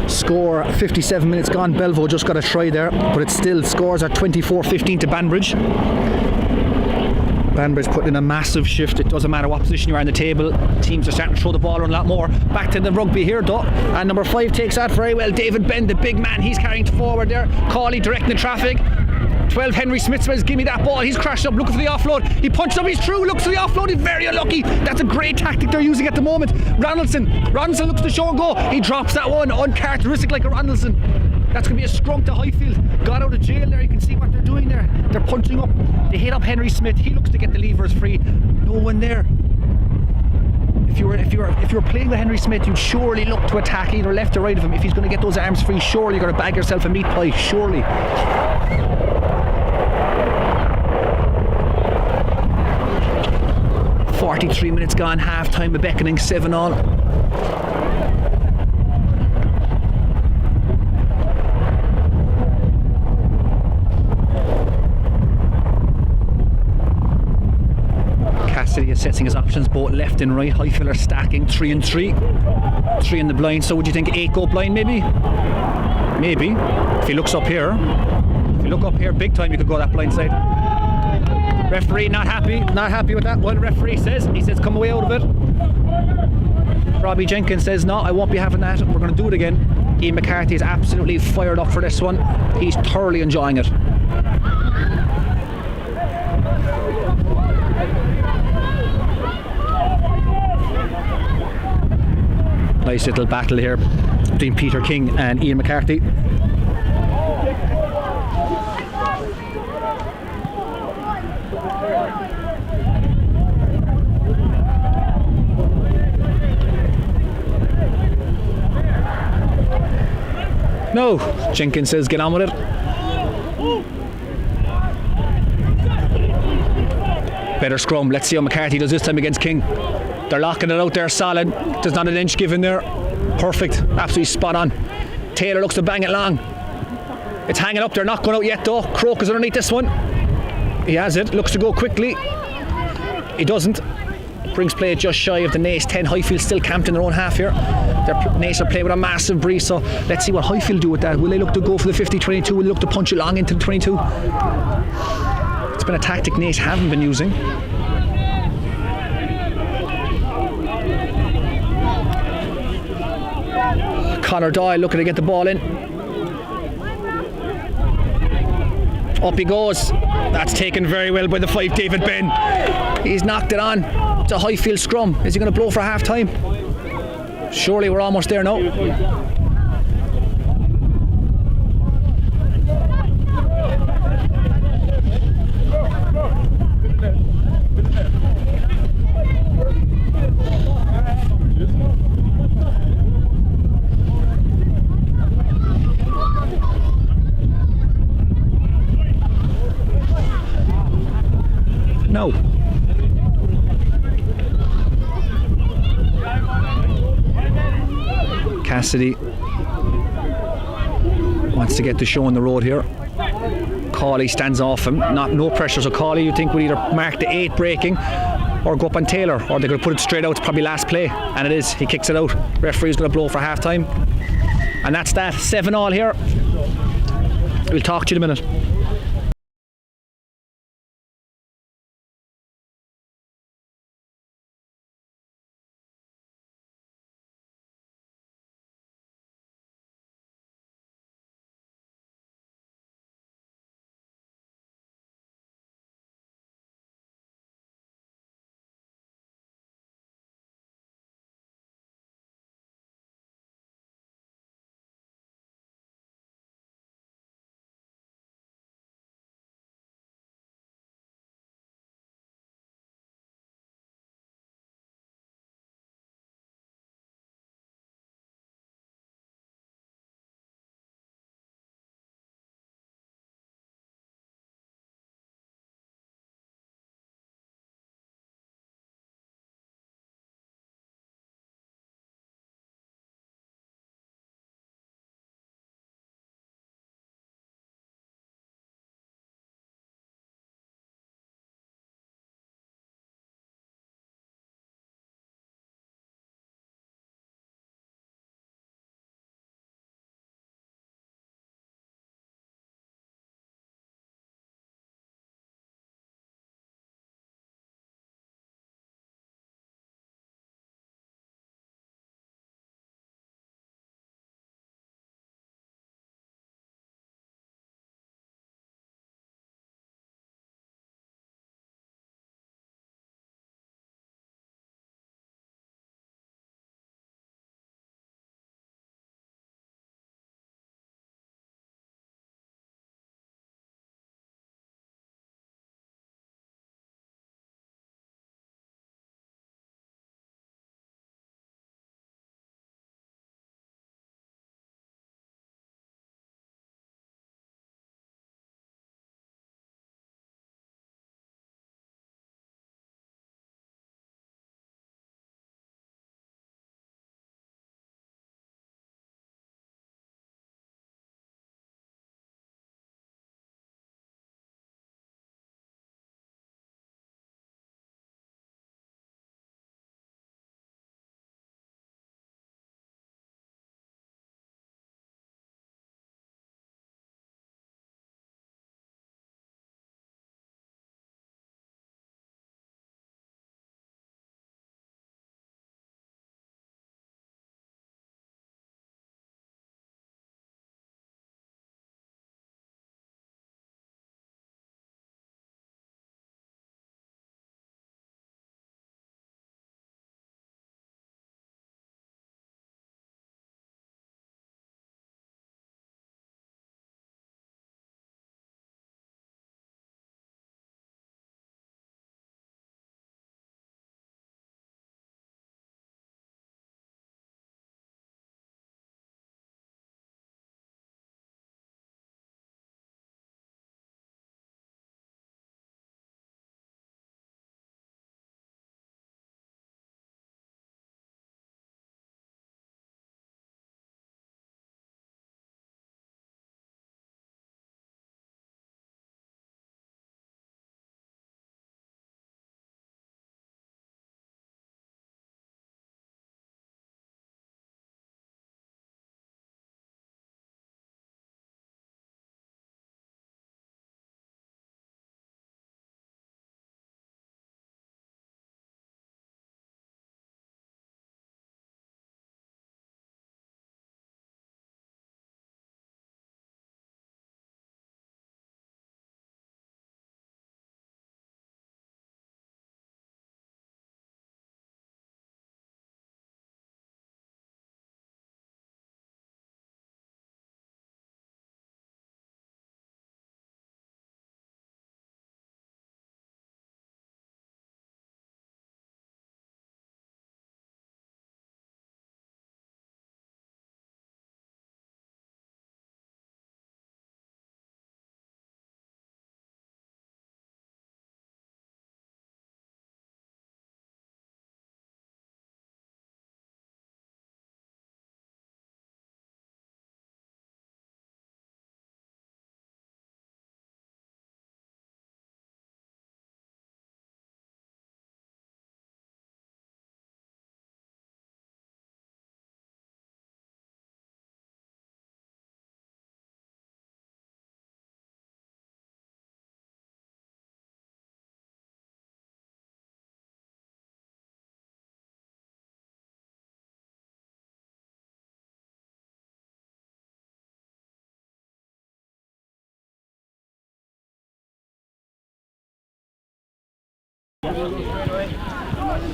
Score 57 minutes gone. Belvo just got a try there, but it still scores at 24-15 to Banbridge. Banbridge putting in a massive shift. It doesn't matter what position you are on the table. Teams are starting to throw the ball around a lot more. Back to the rugby here, though. And number 5 takes that very well. David Benn, the big man, he's carrying forward there. Cawley directing the traffic. 12 Henry Smith says, give me that ball. He's crashed up, looking for the offload. He punched up, he's through, looks for the offload. He's very unlucky. That's a great tactic they're using at the moment. Ronaldson looks to show and go. He drops that one, uncharacteristic like a Ronaldson. That's going to be a scrunk to Highfield. Got out of jail there. You can see what they're doing there. They're punching up. They hit up Henry Smith. He looks to get the levers free. No one there. If you were playing with Henry Smith, you'd surely look to attack either left or right of him. If he's going to get those arms free, surely you're going to bag yourself a meat pie. Surely. 43 minutes gone, half time, a beckoning 7-all. Cassidy assessing his options both left and right. Highfield are stacking 3 and 3. 3 in the blind. So would you think 8 go blind maybe? Maybe. If he looks up here. If you look up here big time, you could go that blind side. Referee not happy. Not happy with that one. Referee says. He says come away out of it. Robbie Jenkins says no, I won't be having that. We're going to do it again. Ian McCarthy is absolutely fired up for this one. He's thoroughly enjoying it. Nice little battle here between Peter King and Ian McCarthy. No, Jenkins says get on with it. Better scrum. Let's see how McCarthy does this time against King. They're locking it out there solid. There's not an inch given there. Perfect. Absolutely spot on. Taylor looks to bang it long. It's hanging up there, not going out yet though. Croak is underneath this one. He has it. Looks to go quickly. He doesn't. Brings play just shy of the Naas 10. Highfield still camped in their own half here. Naas are playing with a massive breeze, so let's see what Highfield do with that. Will they look to go for the 50-22? Will they look to punch it long into the 22? It's been a tactic Naas haven't been using. Conor Doyle looking to get the ball in. Up he goes. That's taken very well by the 5, David Ben. He's knocked it on. It's a Highfield scrum. Is he going to blow for half time? Surely we're almost there now. No. Cassidy wants to get the show on the road here. Cawley stands off him. No pressure, so Cawley you think would either mark the 8 breaking or go up on Taylor, or they could put it straight out. It's probably last play, and it is. He kicks it out. Referee's going to blow for half time, and that's that. 7-all here. We'll talk to you in a minute.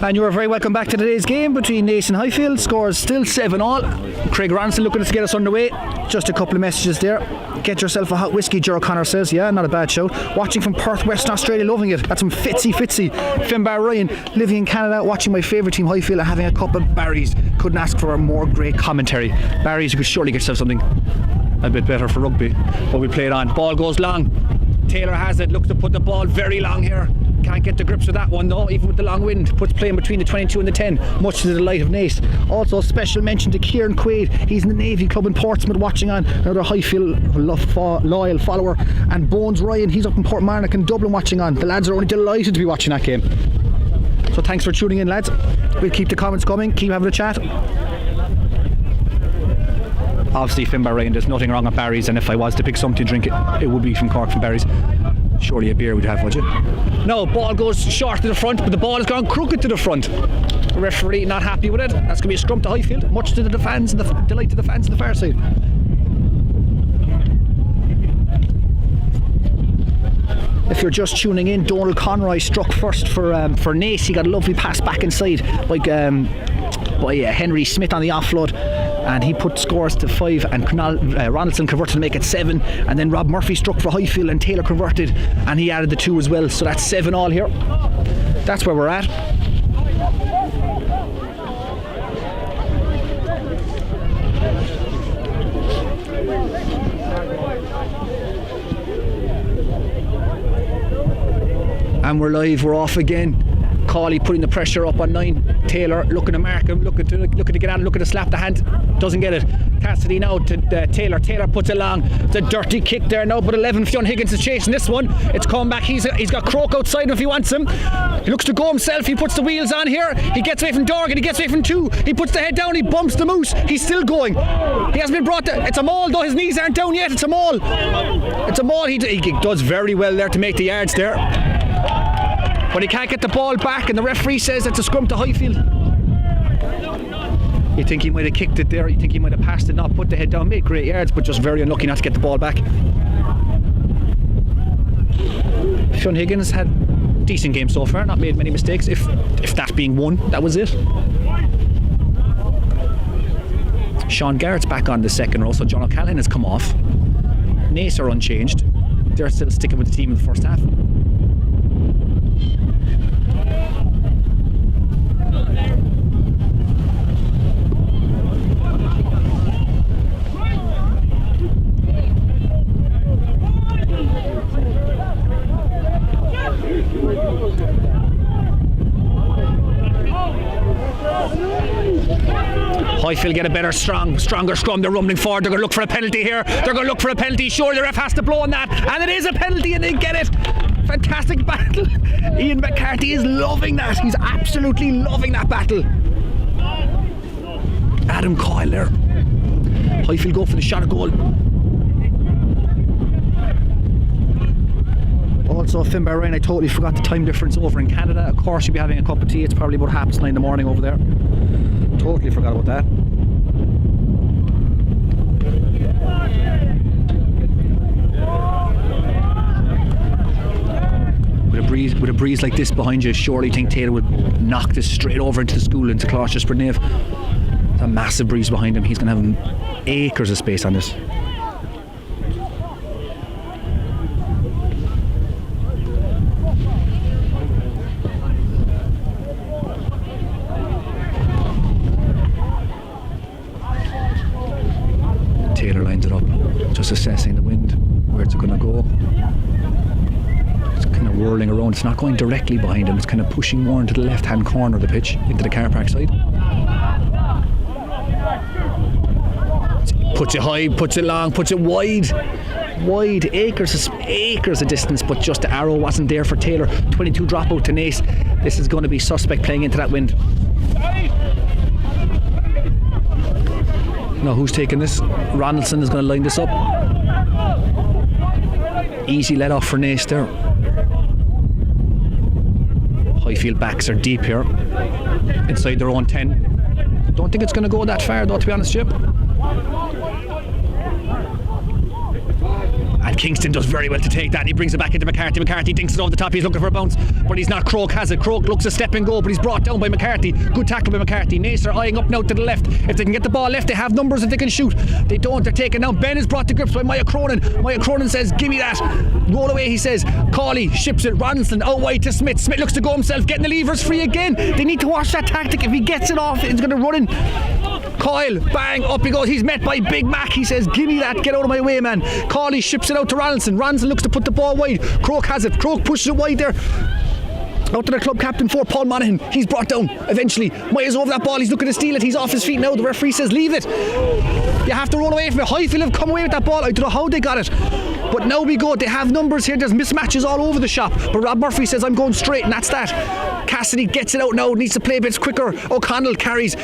And you are very welcome back to today's game between Naas and Highfield. Scores still 7-all. Craig Ranson looking to get us underway. Just a couple of messages there. Get yourself a hot whiskey, Ger O'Connor says. Yeah, not a bad show. Watching from Perth, Western Australia, loving it. That's some fitzy. Finbar Ryan, living in Canada, watching my favourite team Highfield and having a cup of Barry's. Couldn't ask for a more great commentary. Barry's, you could surely get yourself something a bit better for rugby. But we play it on. Ball goes long. Taylor has it, looks to put the ball very long here. Can't get the grips with that one though, even with the long wind. Puts playing between the 22 and the 10, much to the delight of Naas. Also special mention to Kieran Quaid. He's in the Navy Club in Portsmouth watching on, another Highfield loyal follower. And Bones Ryan, he's up in Portmarnock in Dublin watching on. The lads are only delighted to be watching that game. So thanks for tuning in, lads. We'll keep the comments coming, keep having a chat. Obviously Finbar Ryan, there's nothing wrong with Barry's, and if I was to pick something to drink, it would be from Cork from Barry's. Surely a beer would have, would you? No, ball goes short to the front, but the ball has gone crooked to the front. The referee not happy with it. That's going to be a scrum to Highfield, much to the fans and the delight to the fans on the far side. If you're just tuning in, Donald Conroy struck first for Naas. He got a lovely pass back inside by Henry Smith on the offload, and he put scores to 5, and Ronaldson converted to make it 7, and then Rob Murphy struck for Highfield and Taylor converted and he added the 2 as well, so that's 7-all here. That's where we're at. And we're live, we're off again. Cawley putting the pressure up on 9. Taylor looking to mark him, looking to get out, looking to slap the hand. Doesn't get it. Cassidy now to Taylor. Taylor puts it long. It's a dirty kick there now, but 11. Fionn Higgins is chasing this one. It's come back. He's got Croak outside him if he wants him. He looks to go himself. He puts the wheels on here. He gets away from Dorgan. He gets away from 2. He puts the head down. He bumps the moose. He's still going. He hasn't been brought to. It's a maul though. His knees aren't down yet. It's a maul. It's a maul. He does very well there to make the yards there. But he can't get the ball back, and the referee says it's a scrum to Highfield. You think he might have kicked it there, you think he might have passed it, not put the head down, made great yards, but just very unlucky not to get the ball back. Fionn Higgins had a decent game so far, not made many mistakes. If that being one, that was it. Sean Garrett's back on the second row, so John O'Callaghan has come off. Naas are unchanged. They're still sticking with the team in the first half. Highfield get a better, stronger scrum. They're rumbling forward. They're going to look for a penalty here. They're going to look for a penalty. Surely the ref has to blow on that, and it is a penalty, and they get it. Fantastic battle. Ian McCarthy is loving that. He's absolutely loving that battle. Adam Coyle there. Highfield go for the shot of goal. Also, Finbar Ryan, I totally forgot the time difference over in Canada. Of course, you'll be having a cup of tea. It's probably about 9:30 in the morning over there. Totally forgot about that. With a breeze like this behind you, surely you think Taylor would knock this straight over into the school, into Closh's Nave. There's a massive breeze behind him. He's going to have acres of space on this. Taylor lines it up, just assessing the wind, where's it going to go. It's kind of whirling around. It's not going directly behind him, it's kind of pushing more into the left hand corner of the pitch, into the car park side. Puts it high, puts it long, puts it wide, acres of distance, but just the arrow wasn't there for Taylor. 22 dropout to Naas. This is going to be suspect playing into that wind. Now who's taking this? Ronaldson is going to line this up. Easy let off for Naas there. Highfield backs are deep here, inside their own 10. Don't think it's going to go that far though, to be honest, Chip. And And Kingston does very well to take that, and he brings it back into McCarthy. McCarthy dinks it over the top, he's looking for a bounce, but he's not. Croke has it. Croke looks a step and go, but he's brought down by McCarthy. Good tackle by McCarthy. Naas are eyeing up now to the left. If they can get the ball left, they have numbers if they can shoot. They don't, they're taken down. Ben is brought to grips by Maya Cronin. Maya Cronin says, give me that. Roll away, he says. Cawley ships it. Ronaldson out wide to Smith. Smith looks to go himself, getting the levers free again. They need to watch that tactic. If he gets it off, he's going to run in. Coyle, bang, up he goes. He's met by Big Mac. He says, give me that, get out of my way, man. Cawley ships it out to Ronaldson. Ronaldson looks to put the ball wide. Croke has it. Croke pushes it wide there. Out to the club captain for Paul Monaghan. He's brought down eventually. Maya's over that ball. He's looking to steal it. He's off his feet now. The referee says, leave it. You have to roll away from it. Highfield have come away with that ball. I don't know how they got it. But now we go. They have numbers here. There's mismatches all over the shop. But Rob Murphy says, I'm going straight, and that's that. Cassidy gets it out now. Needs to play a bit quicker. O'Connell carries.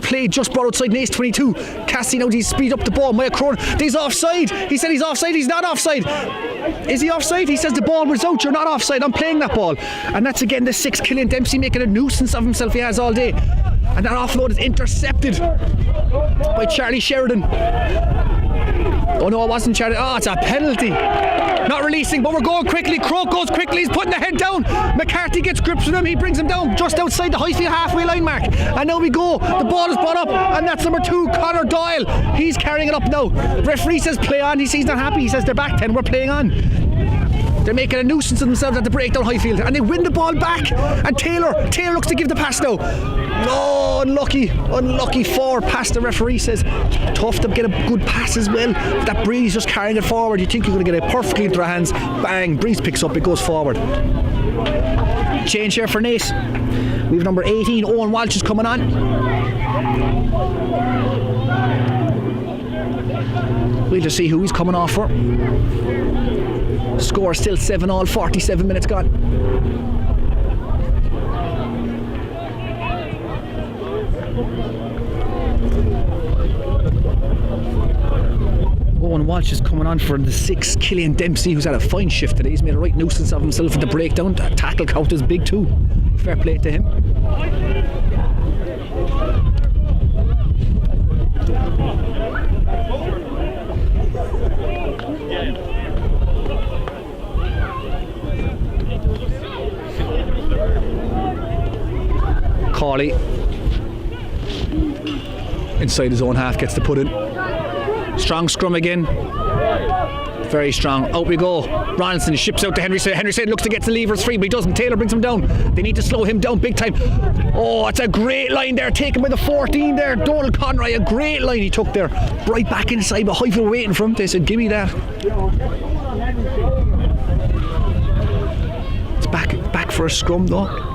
Play just brought outside Naas 22. Cassidy now needs to speed up the ball. Maya Cronin, he's offside. He said he's offside. He's not offside. Is he offside? He says the ball was out. You're not offside. I'm playing that ball. And that's again the 6th. Killian Dempsey making a nuisance of himself he has all day. And that offload is intercepted by Charlie Sheridan. Oh no, it wasn't Charlie. Oh, it's a penalty. Not releasing, but we're going quickly. Croke goes quickly. He's putting the head down. McCarthy gets grips with him. He brings him down just outside the Highfield halfway line mark. And now we go. The ball is brought up, and that's number 2, Conor Doyle. He's carrying it up now. Referee says play on. He's not happy. He says they're back 10. We're playing on. They're making a nuisance of themselves at the breakdown Highfield, and they win the ball back. And Taylor looks to give the pass now. Oh, unlucky forward pass. The referee says tough to get a good pass as well. But that Breeze just carrying it forward. You think you're going to get it perfectly into their hands. Bang, Breeze picks up, it goes forward. Change here for Naas. We have number 18, Owen Walsh is coming on. We'll just see who he's coming off for. Score still 7-all, 47 minutes gone. Owen Walsh is coming on for the 6th. Killian Dempsey, who's had a fine shift today. He's made a right nuisance of himself at the breakdown. That tackle count is big too. Fair play to him. Cawley inside his own half gets the put in. Strong scrum again. Very strong. Out we go. Ronaldson ships out to Henry Said. Henry Said looks to get the levers free, but he doesn't. Taylor brings him down. They need to slow him down big time. Oh, it's a great line there, taken by the 14 there. Donald Conroy, a great line he took there. Right back inside, but Highfield waiting for him. They said, give me that. It's back for a scrum though.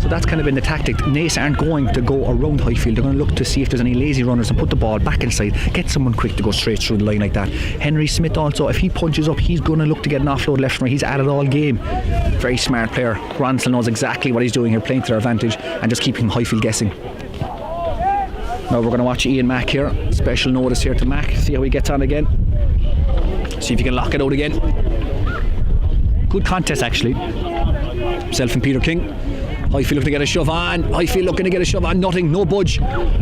So that's kind of been the tactic. Naas aren't going to go around Highfield. They're going to look to see if there's any lazy runners and put the ball back inside. Get someone quick to go straight through the line like that. Henry Smith also, if he punches up, he's going to look to get an offload left from right. He's at it all game. Very smart player. Ronaldson knows exactly what he's doing here, playing to their advantage and just keeping Highfield guessing. Now we're going to watch Ian Mack here. Special notice here to Mack. See how he gets on again. See if he can lock it out again. Good contest actually. Himself and Peter King. Highfield looking to get a shove on. Highfield looking to get a shove on. Nothing, no budge.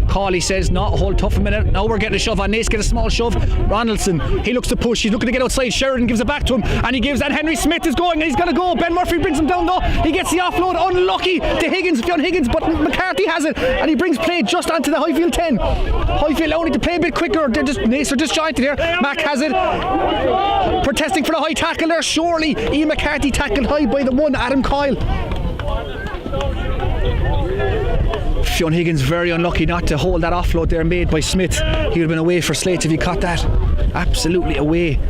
Cawley says, no, hold tough a minute. Now we're getting a shove on. Naas get a small shove. Ronaldson, he looks to push. He's looking to get outside. Sheridan gives it back to him. And he gives, and Henry Smith is going, and he's going to go. Ben Murphy brings him down though. He gets the offload. Unlucky to Higgins, John Higgins, but McCarthy has it. And he brings play just onto the Highfield 10. Highfield only to play a bit quicker. Naas are disjointed here. Mack has it. Protesting for the high tackle there. Surely Ian McCarthy tackled high by the one, Adam Coyle. Fionn Higgins very unlucky not to hold that offload there made by Smith. He would have been away for Slates if he caught that. Absolutely away.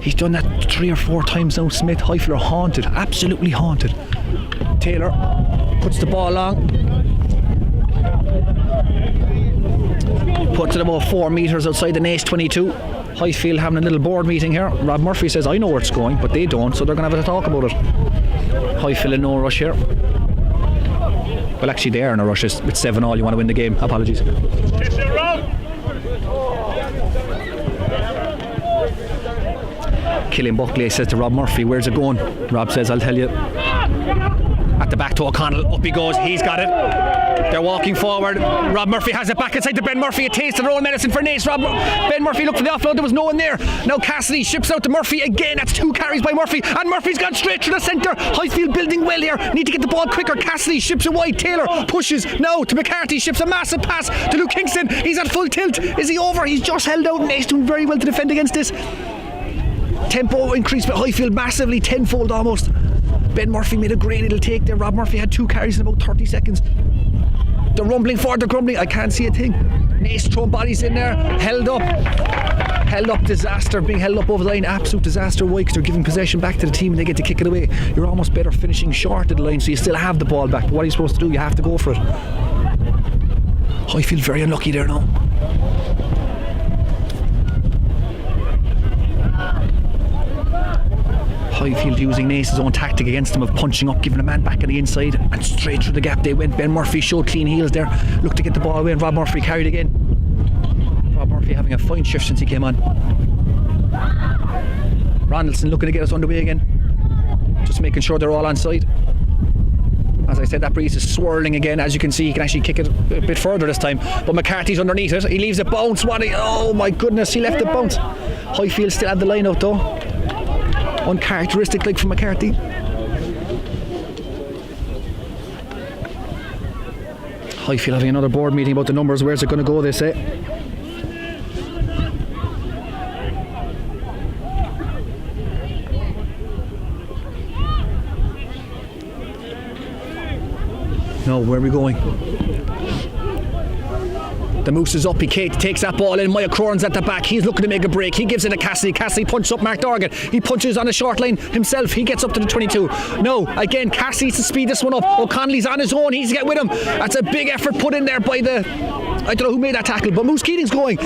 He's done that 3 or 4 times now. Smith, Highfield are haunted, absolutely haunted. Taylor puts the ball along. Puts it about 4 metres outside the Naas 22. Highfield having a little board meeting here. Rob Murphy says, I know where it's going, but they don't, so they're going to have a talk about it. Highfield in no rush here. Well, actually they are in a rush. It's 7-all, you want to win the game. Apologies. Killian Buckley says to Rob Murphy, where's it going? Rob says, I'll tell you. At the back to O'Connell, up he goes, he's got it. They're walking forward. Rob Murphy has it back inside to Ben Murphy. A taste of their own medicine for Naas. Ben Murphy looked for the offload, there was no one there. Now Cassidy ships out to Murphy again. That's 2 carries by Murphy, and Murphy's gone straight to the centre. Highfield building well here. Need to get the ball quicker. Cassidy ships it wide. Taylor pushes now to McCarthy. Ships a massive pass to Luke Kingston. He's at full tilt. Is he over? He's just held out. Naas doing very well to defend against this. Tempo increased by Highfield massively, tenfold almost. Ben Murphy made a great little take there. Rob Murphy had 2 carries in about 30 seconds. They're rumbling forward, they're grumbling. I can't see a thing. Naas throwing bodies in there. Held up, disaster. Being held up over the line, absolute disaster. Why? Because they're giving possession back to the team and they get to kick it away. You're almost better finishing short of the line, so you still have the ball back. But what are you supposed to do? You have to go for it. Highfield very unlucky there now. Highfield using Naas' own tactic against them of punching up, giving a man back on the inside, and straight through the gap they went. Ben Murphy showed clean heels there, looked to get the ball away, and Rob Murphy carried again. Rob Murphy having a fine shift since he came on. Ronaldson looking to get us underway again, just making sure they're all on side. As I said, that breeze is swirling again. As you can see, he can actually kick it a bit further this time, but McCarthy's underneath it. He leaves it bounce. Oh my goodness, he left it bounce. Highfield still had the line out though. Uncharacteristic like from McCarthy. Highfield having another board meeting about the numbers. Where's it going to go, they say. No, where are we going? The Moose is up, he takes that ball in. Maya Croran's at the back, he's looking to make a break. He gives it to Cassidy. Cassidy punches up Mark Dorgan. He punches on a short line himself. He gets up to the 22. No, again, Cassidy needs to speed this one up. O'Connelly's on his own, he needs to get with him. That's a big effort put in there by the... I don't know who made that tackle, but Moose Keating's going.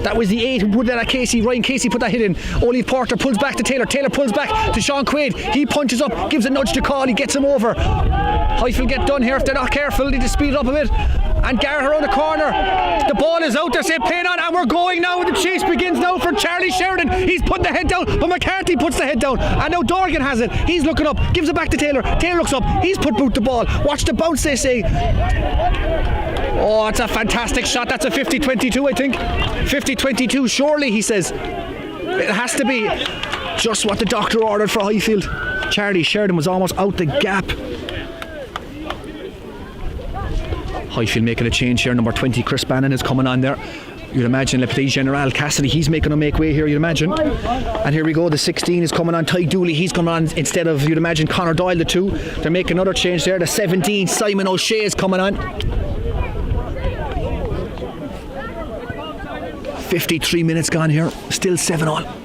That was the 8 who put that at Casey. Ryan Casey put that hit in. Olive Porter pulls back to Taylor. Taylor pulls back to Sean Quaid. He punches up, gives a nudge to Call. He gets him over. Highfield get done here if they're not careful. They just speed it up a bit. And Garrett around the corner. The ball is out there, say playing on, and we're going now. The chase begins now for Charlie Sheridan. He's put the head down, but McCarthy puts the head down. And now Dorgan has it. He's looking up, gives it back to Taylor. Taylor looks up. He's put boot the ball. Watch the bounce, they say. Oh, it's a fantastic shot. That's a 50-22, I think. 50-22, surely, he says. It has to be just what the doctor ordered for Highfield. Charlie Sheridan was almost out the gap. Highfield making a change here. Number 20, Chris Bannon, is coming on there. You'd imagine Le Petit General Cassidy, he's making a make way here, you'd imagine. And here we go, the 16 is coming on, Ty Dooley, he's coming on instead of, you'd imagine, Conor Doyle, the 2. They're making another change there. The 17, Simon O'Shea, is coming on. 53 minutes gone here, still 7-all.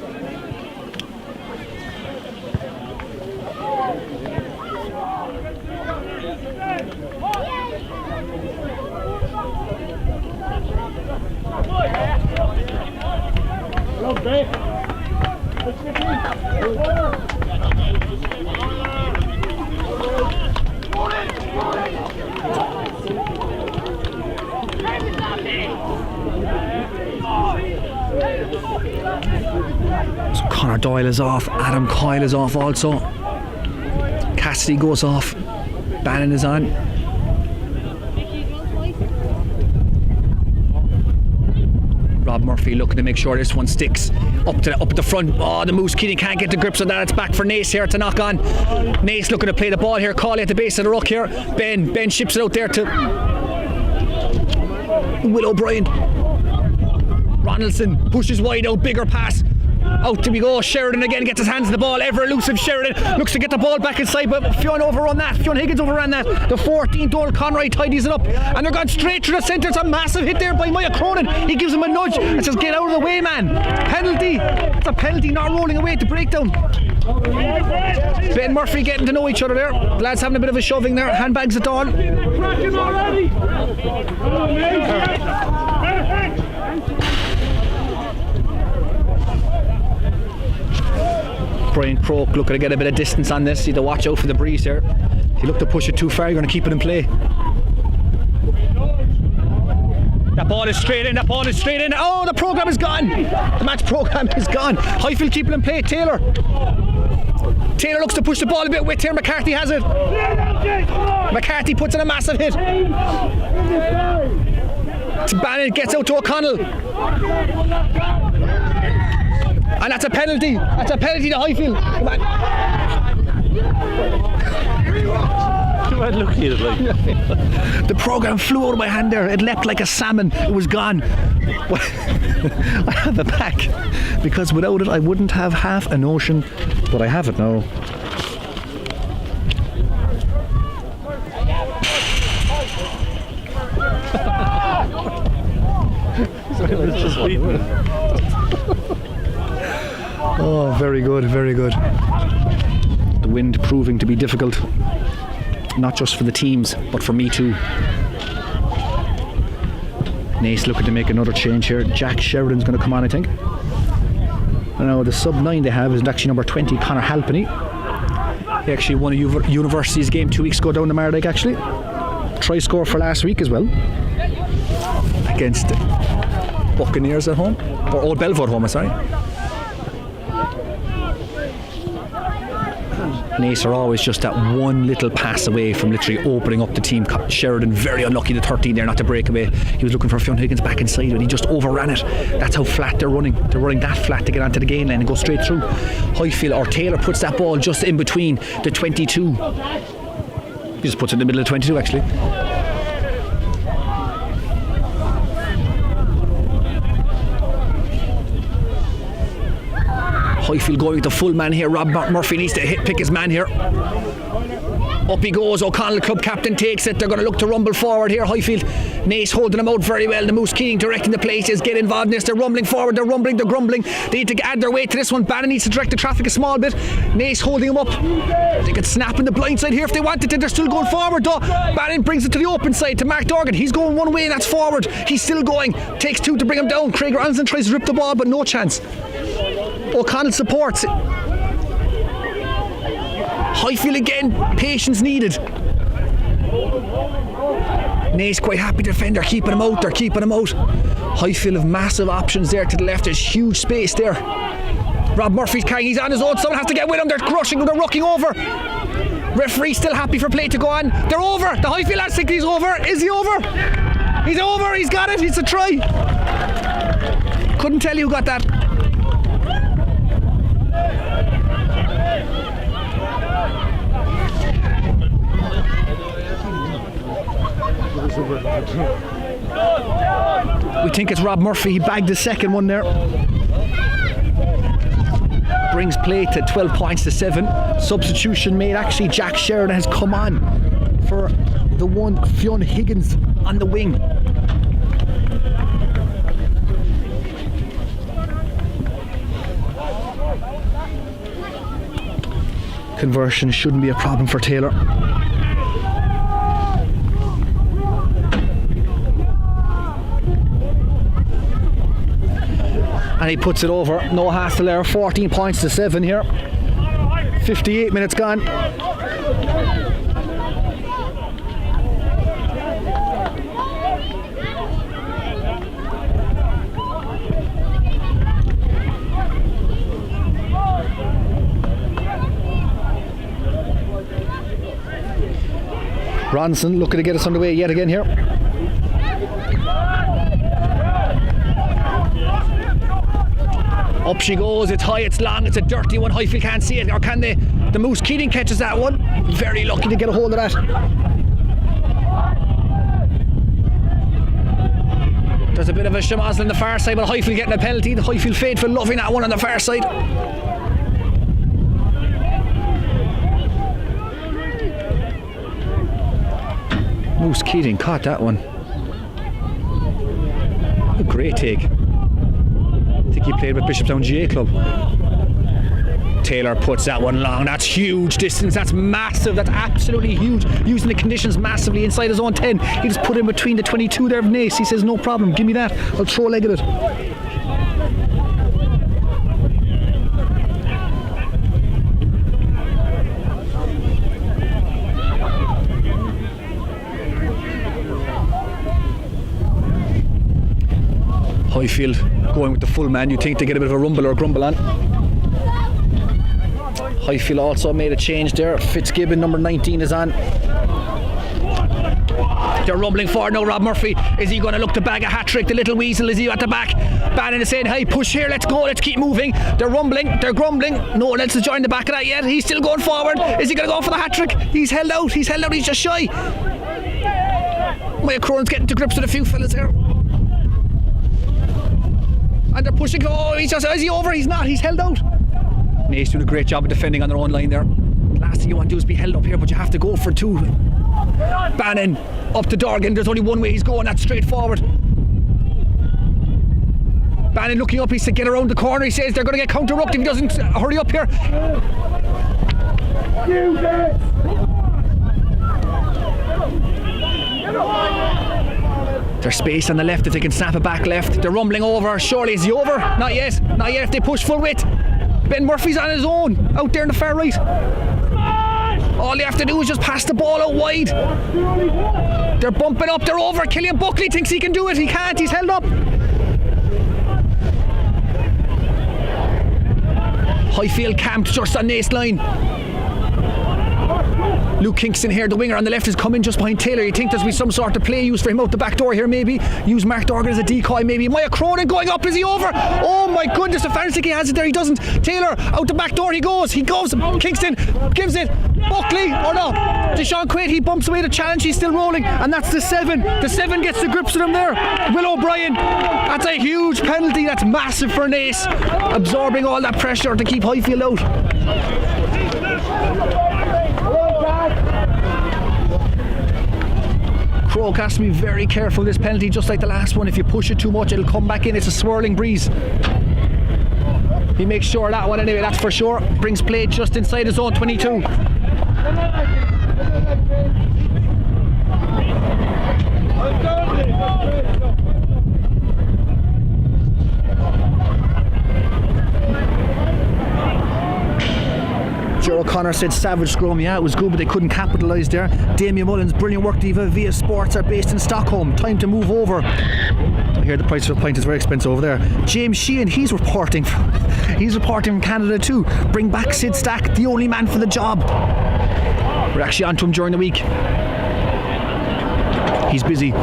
So Conor Doyle is off, Adam Coyle is off also. Cassidy goes off, Bannon is on. Rob Murphy looking to make sure this one sticks up at the front. Oh, the Moose Keating can't get the grips on that. It's back for Naas here to knock on. Naas looking to play the ball here. Cawley at the base of the ruck here. Ben ships it out there to Will O'Brien. Ronaldson pushes wide out, bigger pass. Out we go. Sheridan again gets his hands on the ball. Ever elusive Sheridan looks to get the ball back inside, but Fionn overrun that. Fionn Higgins overran that. The 14, Donald Conroy tidies it up, and they're gone straight through the centre. It's a massive hit there by Maya Cronin. He gives him a nudge and says, "Get out of the way, man." Penalty. It's a penalty, not rolling away at the breakdown. Ben Murphy getting to know each other there. The lads having a bit of a shoving there. Handbags at all. Brian Croak looking to get a bit of distance on this. You have to watch out for the breeze here. If you look to push it too far, you're going to keep it in play. That ball is straight in, Oh, the programme is gone. The match programme is gone. Highfield keeping in play. Taylor looks to push the ball a bit with here. McCarthy has it. McCarthy puts in a massive hit. Bannon gets out to O'Connell. And that's a penalty. That's a penalty to Highfield. Come on. The programme flew out of my hand there. It leapt like a salmon. It was gone. I have it back because without it I wouldn't have half a notion, but I have it now. Oh, very good, very good. The wind proving to be difficult, not just for the teams, but for me too. Naas looking to make another change here. Jack Sheridan's going to come on, I think. I know the sub 9 they have is actually number 20, Conor Halpenny. He actually won a University's game 2 weeks ago down the Mardyke, actually. Try score for last week as well. Against Buccaneers at home. Or Old Belvo at home, I'm sorry. Naas are always just that one little pass away from literally opening up the team. Sheridan very unlucky, the 13 there, not to break away. He was looking for Fionn Higgins back inside and he just overran it. That's how flat they're running. They're running that flat to get onto the gain line and go straight through. Highfield or Taylor puts that ball just in between the 22. He just puts it in the middle of 22 actually. Highfield going to full man here. Rob Murphy needs to pick his man here. Up he goes. O'Connell, club captain, takes it. They're going to look to rumble forward here. Highfield. Naas holding them out very well. The Moose Keating directing the play. Says get involved in this. They're rumbling forward. They're rumbling. They're grumbling. They need to add their weight to this one. Bannon needs to direct the traffic a small bit. Naas holding them up. They could snap in the blind side here if they wanted to. They're still going forward though. Bannon brings it to the open side to Mark Dorgan. He's going one way. That's forward. He's still going. Takes two to bring him down. Craig Ronson tries to rip the ball but no chance. O'Connell supports. Highfield again, patience needed. Naas quite happy to defend, they're keeping him out. Highfield have massive options there to the left, there's huge space there. Rob Murphy's carrying, he's on his own, someone has to get with him, they're crushing him, they're rucking over. Referee still happy for play to go on. They're over, the Highfield lads think he's over. Is he over? He's over, he's got it, it's a try. Couldn't tell you who got that. We think it's Rob Murphy. He bagged the second one there. Brings play to 12 points to 7. Substitution made. Actually, Jack Sheridan has come on for the one Fionn Higgins on the wing. Conversion shouldn't be a problem for Taylor. And he puts it over. No hassle there. 14 points to 7 here. 58 minutes gone. Ronson looking to get us underway yet again here. Up she goes, it's high, it's long, it's a dirty one. Highfield can't see it, or can they? The Moose Keating catches that one. Very lucky to get a hold of that. There's a bit of a shamazel on the far side, but Highfield getting a penalty. The Highfield faithful loving that one on the far side. Moose Keating caught that one. A great take. I think he played with Bishopstown GA Club. Taylor puts that one long. That's huge distance. That's massive. That's absolutely huge. Using the conditions massively inside his own 10. He just put in between the 22 there of Naas. He says, no problem. Give me that. I'll throw a leg at it. Highfield going with the full man. You think they get a bit of a rumble or a grumble on. Highfield also made a change there. Fitzgibbon, number 19, is on. They're rumbling forward now. Rob Murphy, is he going to look to bag a hat-trick? The little weasel, is he at the back? Bannon is saying, hey, push here, let's go, let's keep moving. They're rumbling, they're grumbling. No one else has joined the back of that yet. He's still going forward. Is he going to go for the hat-trick? He's held out, he's just shy. Maya Cronin's getting to grips with a few fellas here. And they're pushing. Oh, is he over? He's not, he's held out. Naas doing a great job of defending on their own line there. Last thing you want to do is be held up here, but you have to go for two. Bannon up to Dorgan. There's only one way he's going, that's straight forward. Bannon looking up, he said get around the corner. He says they're going to get counter-rucked if he doesn't hurry up here. There's space on the left if they can snap it back left. They're rumbling over. Surely is he over? Not yet. Not yet if they push full width. Ben Murphy's on his own out there in the far right. All they have to do is just pass the ball out wide. They're bumping up, they're over. Killian Buckley thinks he can do it. He can't, he's held up. Highfield camped just on Naas line. Luke Kingston here, the winger on the left, has come in just behind Taylor. You think there's be some sort of play used for him out the back door here, maybe? Use Mark Dorgan as a decoy, maybe. Maya Cronin going up, is he over? Oh my goodness, the fans think he has it there, he doesn't. Taylor, out the back door he goes. Kingston gives it. Buckley, or no, Deshaun Quaid, he bumps away the challenge, he's still rolling, and that's the 7. The 7 gets the grips of him there. Will O'Brien, that's a huge penalty, that's massive for Naas, absorbing all that pressure to keep Highfield out. Cork has to be very careful of this penalty, just like the last one. If you push it too much, it'll come back in. It's a swirling breeze. He makes sure of that one anyway, that's for sure. Brings play just inside his own 22. Joe O'Connor said savage scrum. Yeah, it was good, but they couldn't capitalise there. Damien Mullins, brilliant work. Diva Via Sports are based in Stockholm. Time to move over. I hear the price of a pint is very expensive over there. James Sheehan, he's reporting from Canada too. Bring back Sid Stack, the only man for the job. We're actually on to him during the week. He's busy.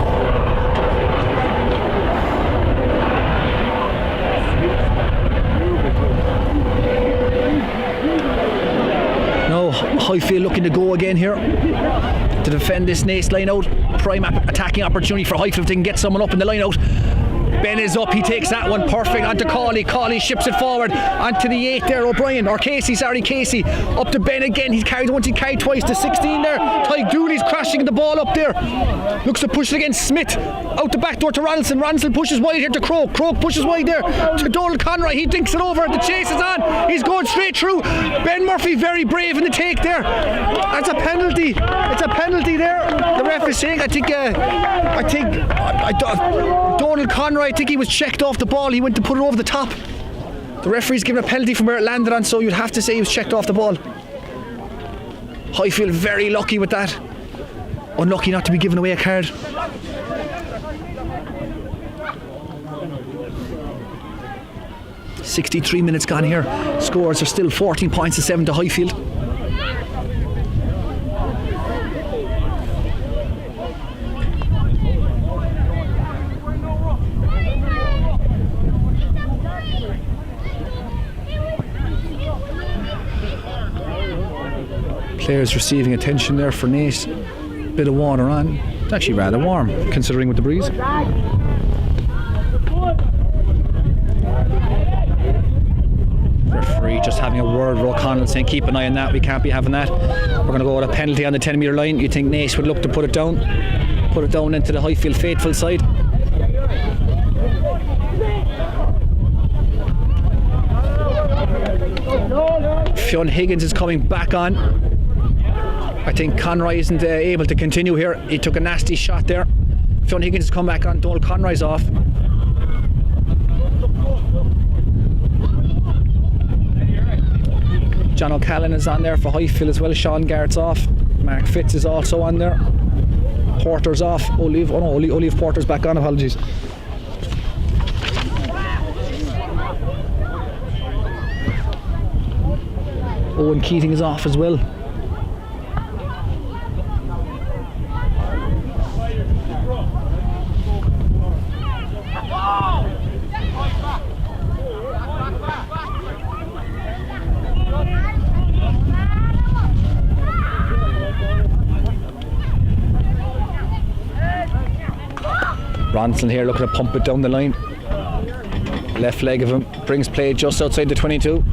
Highfield looking to go again here to defend this Naas line out. Prime attacking opportunity for Highfield if they can get someone up in the line out. Ben is up, he takes that one perfect onto Cawley. Cawley ships it forward onto the 8 there, O'Brien, or Casey, up to Ben again. He's carried once, he carried twice to 16 there. Tyke Dooley's crashing the ball up there. Looks to push it against Smith. Out the back door to Ronaldson. Ronaldson pushes wide here to Croke. Croke pushes wide there to Donald Conroy. He dinks it over. The chase is on. He's going straight through. Ben Murphy very brave in the take there. That's a penalty. It's a penalty there. The ref is saying, I think Donald Conroy, I think he was checked off the ball. He went to put it over the top. The referee's given a penalty from where it landed on, so you'd have to say he was checked off the ball. Highfield very lucky with that. Unlucky not to be giving away a card. .63 minutes gone here. Scores are still 14 points to 7 to Highfield. Players receiving attention there for Naas. Bit of water on. It's actually rather warm considering with the breeze. Referee just having a word with O'Connell saying keep an eye on that, we can't be having that. We're going to go with a penalty on the 10 metre line. You think Naas would look to put it down into the Highfield faithful side. Fionn Higgins is coming back on. I think Conroy isn't able to continue here. He took a nasty shot there. Fionn Higgins has come back on. Donald Conroy's off. John O'Callaghan is on there for Highfield as well. Sean Garrett's off. Mark Fitz is also on there. Porter's off. Olive Porter's back on. Apologies. Owen Keating is off as well. Ronson here looking to pump it down the line. Left leg of him brings play just outside the 22.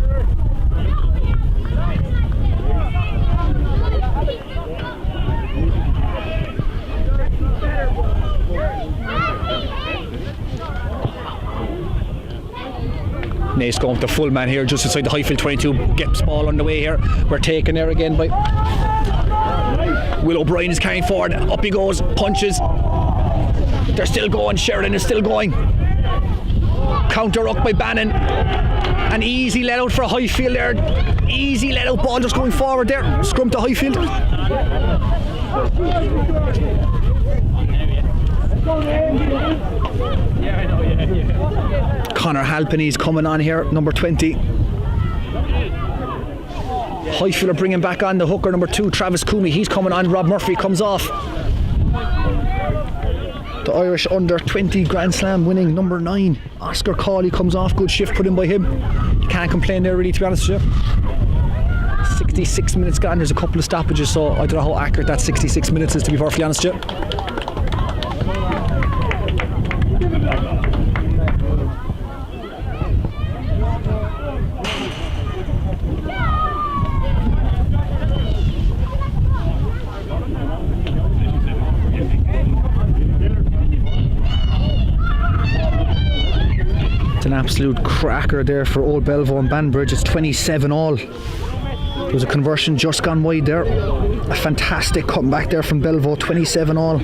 Naas going with the full man here just outside the Highfield 22. Gets ball on the way here. We're taken there again by Will O'Brien is carrying forward. Up he goes, punches. They're still going, Sheridan is still going. Counter up by Bannon. An easy let out for Highfield there. Easy let out ball just going forward there. Scrum to Highfield. Connor Halpenny's coming on here, number 20. Highfield are bringing back on the hooker, number 2, Travis Coomey. He's coming on. Rob Murphy comes off. The Irish under 20 Grand Slam winning number 9, Oscar Cawley comes off. Good shift put in by him. You can't complain there really, to be honest with you. 66 minutes gone. There's a couple of stoppages, so I don't know how accurate that 66 minutes is, to be perfectly honest with you. An absolute cracker there for Old Belvo and Banbridge. It's 27-all. There was a conversion just gone wide there. A fantastic comeback there from Belvo, 27-all.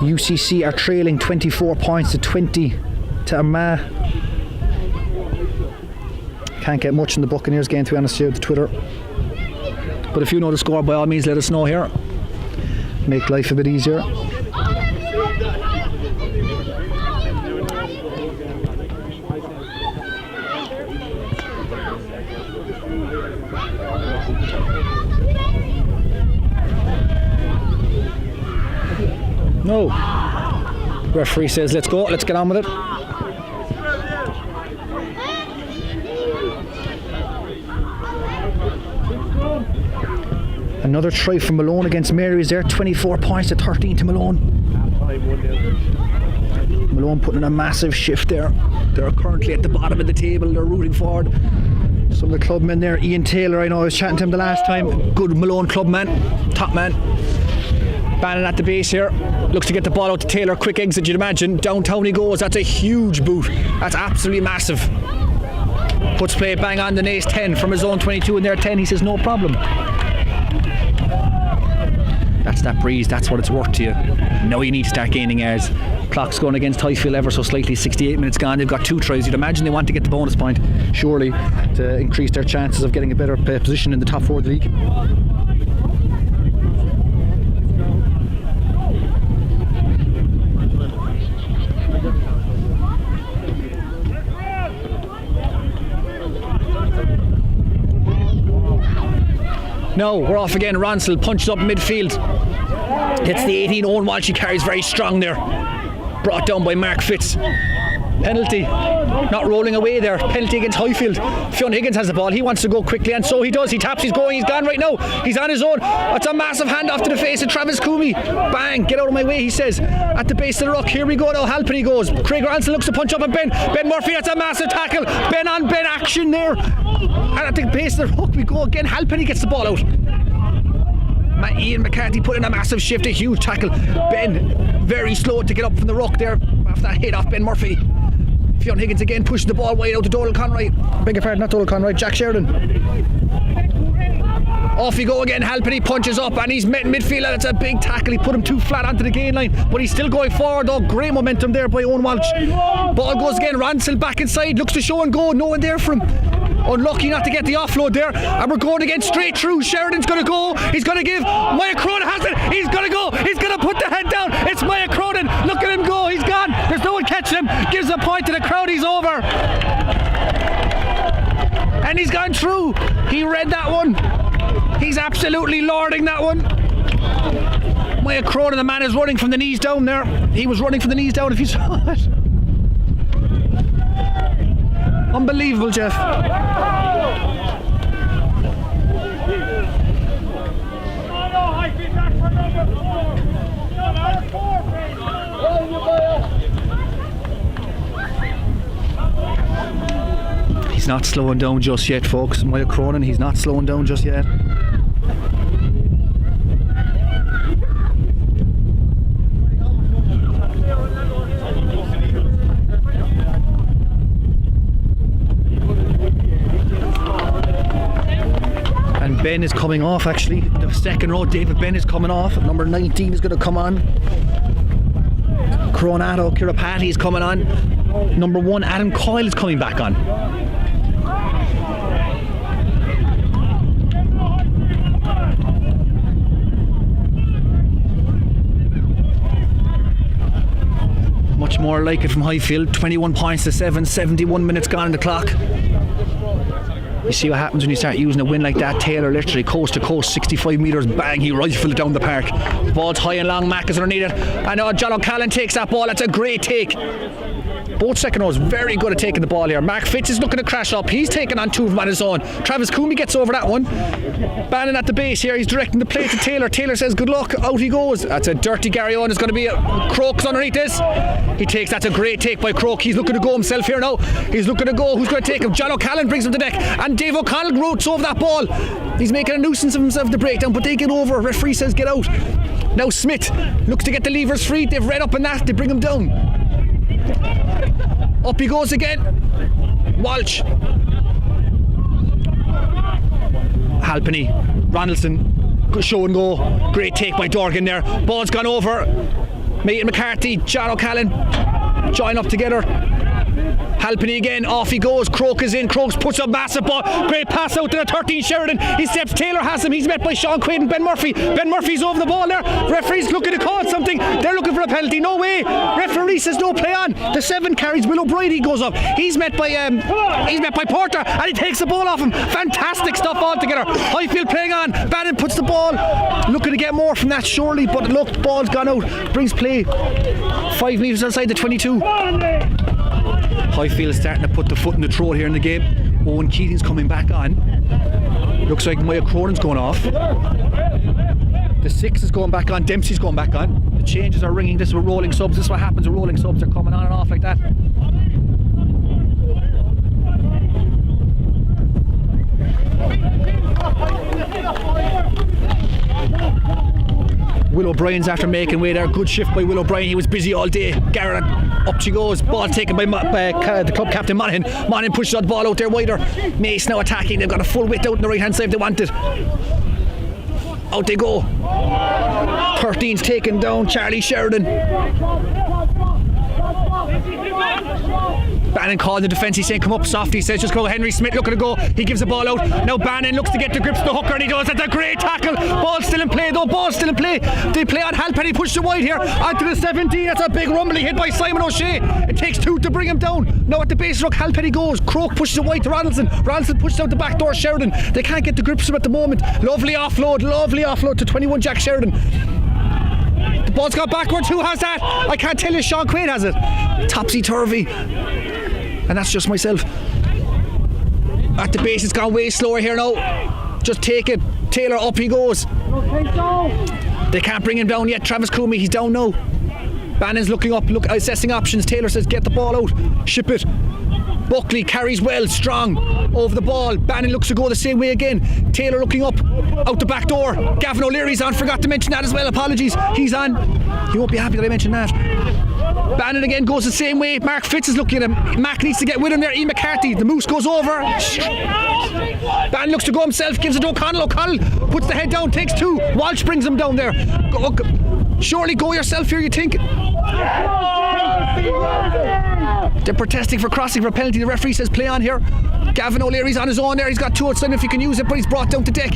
UCC are trailing 24 points to 20 to Armagh. Can't get much in the Buccaneers game, to be honest with you, the Twitter. But if you know the score, by all means let us know here. Make life a bit easier. No. Referee says let's go, let's get on with it. Another try from Malone against Mary's there. 24 points to 13 to Malone. Malone putting in a massive shift there. They're currently at the bottom of the table. They're rooting forward. Some of the clubmen there. Ian Taylor, I know I was chatting to him the last time. Good Malone clubman. Top man. Bannon at the base here. Looks to get the ball out to Taylor. Quick exit, you'd imagine. Downtown he goes. That's a huge boot. That's absolutely massive. Puts play bang on the Naas 10 from his own 22 and their 10. He says no problem. That's that breeze, that's what it's worth to you. Now you need to start gaining yards. Clock's going against Highfield ever so slightly, 68 minutes gone. They've got 2 tries. You'd imagine they want to get the bonus point, surely, to increase their chances of getting a better position in the top 4 of the league. No, we're off again. Ronsel punches up midfield. Hits the 18. Owen Walsh, he carries very strong there. Brought down by Mark Fitz. Penalty. Not rolling away there. Penalty against Highfield. Fionn Higgins has the ball. He wants to go quickly, and so he does. He taps, he's going, he's gone right now. He's on his own. It's a massive handoff to the face of Travis Coomey. Bang, get out of my way, he says. At the base of the ruck, here we go now. Halpenny goes. Craig Ronsel looks to punch up, and Ben Murphy, that's a massive tackle. Ben on Ben action there. And at the base of the ruck we go again. Halpenny gets the ball out. Ian McCarthy put in a massive shift, a huge tackle. Ben very slow to get up from the ruck there after that hit off Ben Murphy. Fionn Higgins again pushes the ball wide out to Donal Conroy. Beg your pardon, not Donal Conroy, Jack Sheridan. Off you go again. Halpenny punches up and he's met in midfield, and it's a big tackle. He put him too flat onto the gain line, but he's still going forward though. Great momentum there by Owen Walsh. Ball goes again. Ronsel back inside, looks to show and go. No one there for him. Unlucky not to get the offload there. And we're going again straight through. Sheridan's going to go. He's going to give. Maya Cronin has it. He's going to go. He's going to put the head down. It's Maya Cronin. Look at him go. He's gone. There's no one catching him. Gives a point to the crowd. He's over. And he's gone through. He read that one. He's absolutely lording that one. Maya Cronin, the man is running from the knees down there. He was running from the knees down if you saw it. Unbelievable, Jeff. He's not slowing down just yet, folks. Maya Cronin, he's not slowing down just yet. And Ben is coming off, actually. The second row, David Ben is coming off. Number 19 is going to come on. Cronato Kirapati is coming on. Number 1, Adam Coyle is coming back on. Much more like it from Highfield. 21 points to 7, 71 minutes gone on the clock. You see what happens when you start using a win like that. Taylor literally coast to coast, 65 metres, bang, he rifled it down the park. Ball's high and long, Mac is underneath it. And John O'Callaghan takes that ball. That's a great take. Both second rows very good at taking the ball here. Mark Fitz is looking to crash up. He's taken on 2 of them on his own. Travis Coomey gets over that one. Bannon at the base here. He's directing the play to Taylor. Taylor says good luck. Out he goes. That's a dirty Gary Owen. It's going to be a Croak's underneath this. He takes. That's a great take by Croak. He's looking to go himself here now. He's looking to go. Who's going to take him? John O'Callaghan brings him to deck. And Dave O'Connell roats over that ball. He's making a nuisance of himself to breakdown, but they get over. Referee says get out. Now Smith looks to get the levers free. They've read up on that. They bring him down. Up he goes again. Walsh. Halpenny. Ronaldson. Show and go. Great take by Dorgan there. Ball's gone over. Mason McCarthy. John O'Callaghan. Join up together. Halpenny again, off he goes. Croak is in. Croak puts a massive ball. Great pass out to the 13 Sheridan. He steps. Taylor has him. He's met by Sean Quaid and Ben Murphy. Ben Murphy's over the ball there. Referee's looking to call something. They're looking for a penalty. No way. Referee says no play on. The 7 carries. Will O'Brien goes up. He's met by Porter and he takes the ball off him. Fantastic stuff altogether. Highfield playing on. Bannon puts the ball. Looking to get more from that surely, but look, the ball's gone out. Brings play 5 metres outside the 22. Highfield is starting to put the foot in the throat here in the game. Owen Keating's coming back on. Looks like Maya Cronin's going off. The 6 is going back on. Dempsey's going back on. The changes are ringing. This is with rolling subs. This is what happens with rolling subs. They're coming on and off like that. Will O'Brien's after making way there. Good shift by Will O'Brien. He was busy all day. Garrett, up she goes. Ball taken by the club captain Monaghan. Monaghan pushes the ball out there wider. Mace now attacking. They've got a full width out on the right hand side if they want it. Out they go. 13's taken down. Charlie Sheridan. Bannon calling the defence. He's saying come up soft. He says just go. Henry Smith looking to go. He gives the ball out. Now Bannon looks to get the grips to the hooker and he does. That's a great tackle. Ball still in play though. Ball still in play. They play on Halpenny. Pushed it wide here. Onto the 17. That's a big rumbling hit by Simon O'Shea. It takes 2 to bring him down. Now at the base ruck Halpenny goes. Croak pushes it wide to Ronaldson. Ronaldson pushes out the back door Sheridan. They can't get the grips to him at the moment. Lovely offload to 21 Jack Sheridan. The ball's got backwards. Who has that? I can't tell you. Sean Quaid has it. Topsy-turvy. And that's just myself. At the base it's gone way slower here now. Just take it. Taylor up he goes. They can't bring him down yet. Travis Coomey, he's down now. Bannon's looking up, assessing options. Taylor says get the ball out. Ship it. Buckley carries well, strong over the ball. Bannon looks to go the same way again. Taylor looking up, out the back door. Gavin O'Leary's on, forgot to mention that as well, apologies. He's on. He won't be happy that I mentioned that. Bannon again goes the same way. Mark Fitz is looking at him. Mac needs to get with him there. Ian McCarthy, the Moose goes over. Bannon looks to go himself, gives it to O'Connell. O'Connell puts the head down, takes 2. Walsh brings him down there. Surely go yourself here, you think. They're protesting for crossing for a penalty. The referee says play on here. Gavin O'Leary's on his own there. He's got two outside if he can use it, but he's brought down to deck.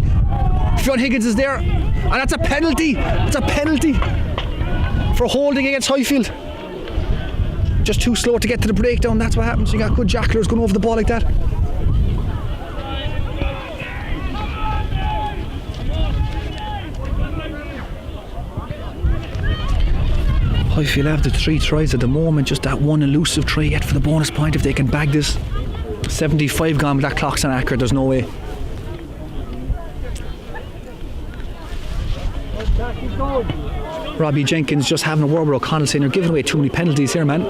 Fionn Higgins is there, and that's a penalty. It's a penalty for holding against Highfield. Just too slow to get to the breakdown. That's what happens. You got good jacklers going over the ball like that. Highfield have the 3 tries at the moment. Just that one elusive try yet for the bonus point if they can bag this. 75 gone, but that clock's inaccurate. There's no way. Robbie Jenkins just having a word with O'Connell saying they're giving away too many penalties here, man.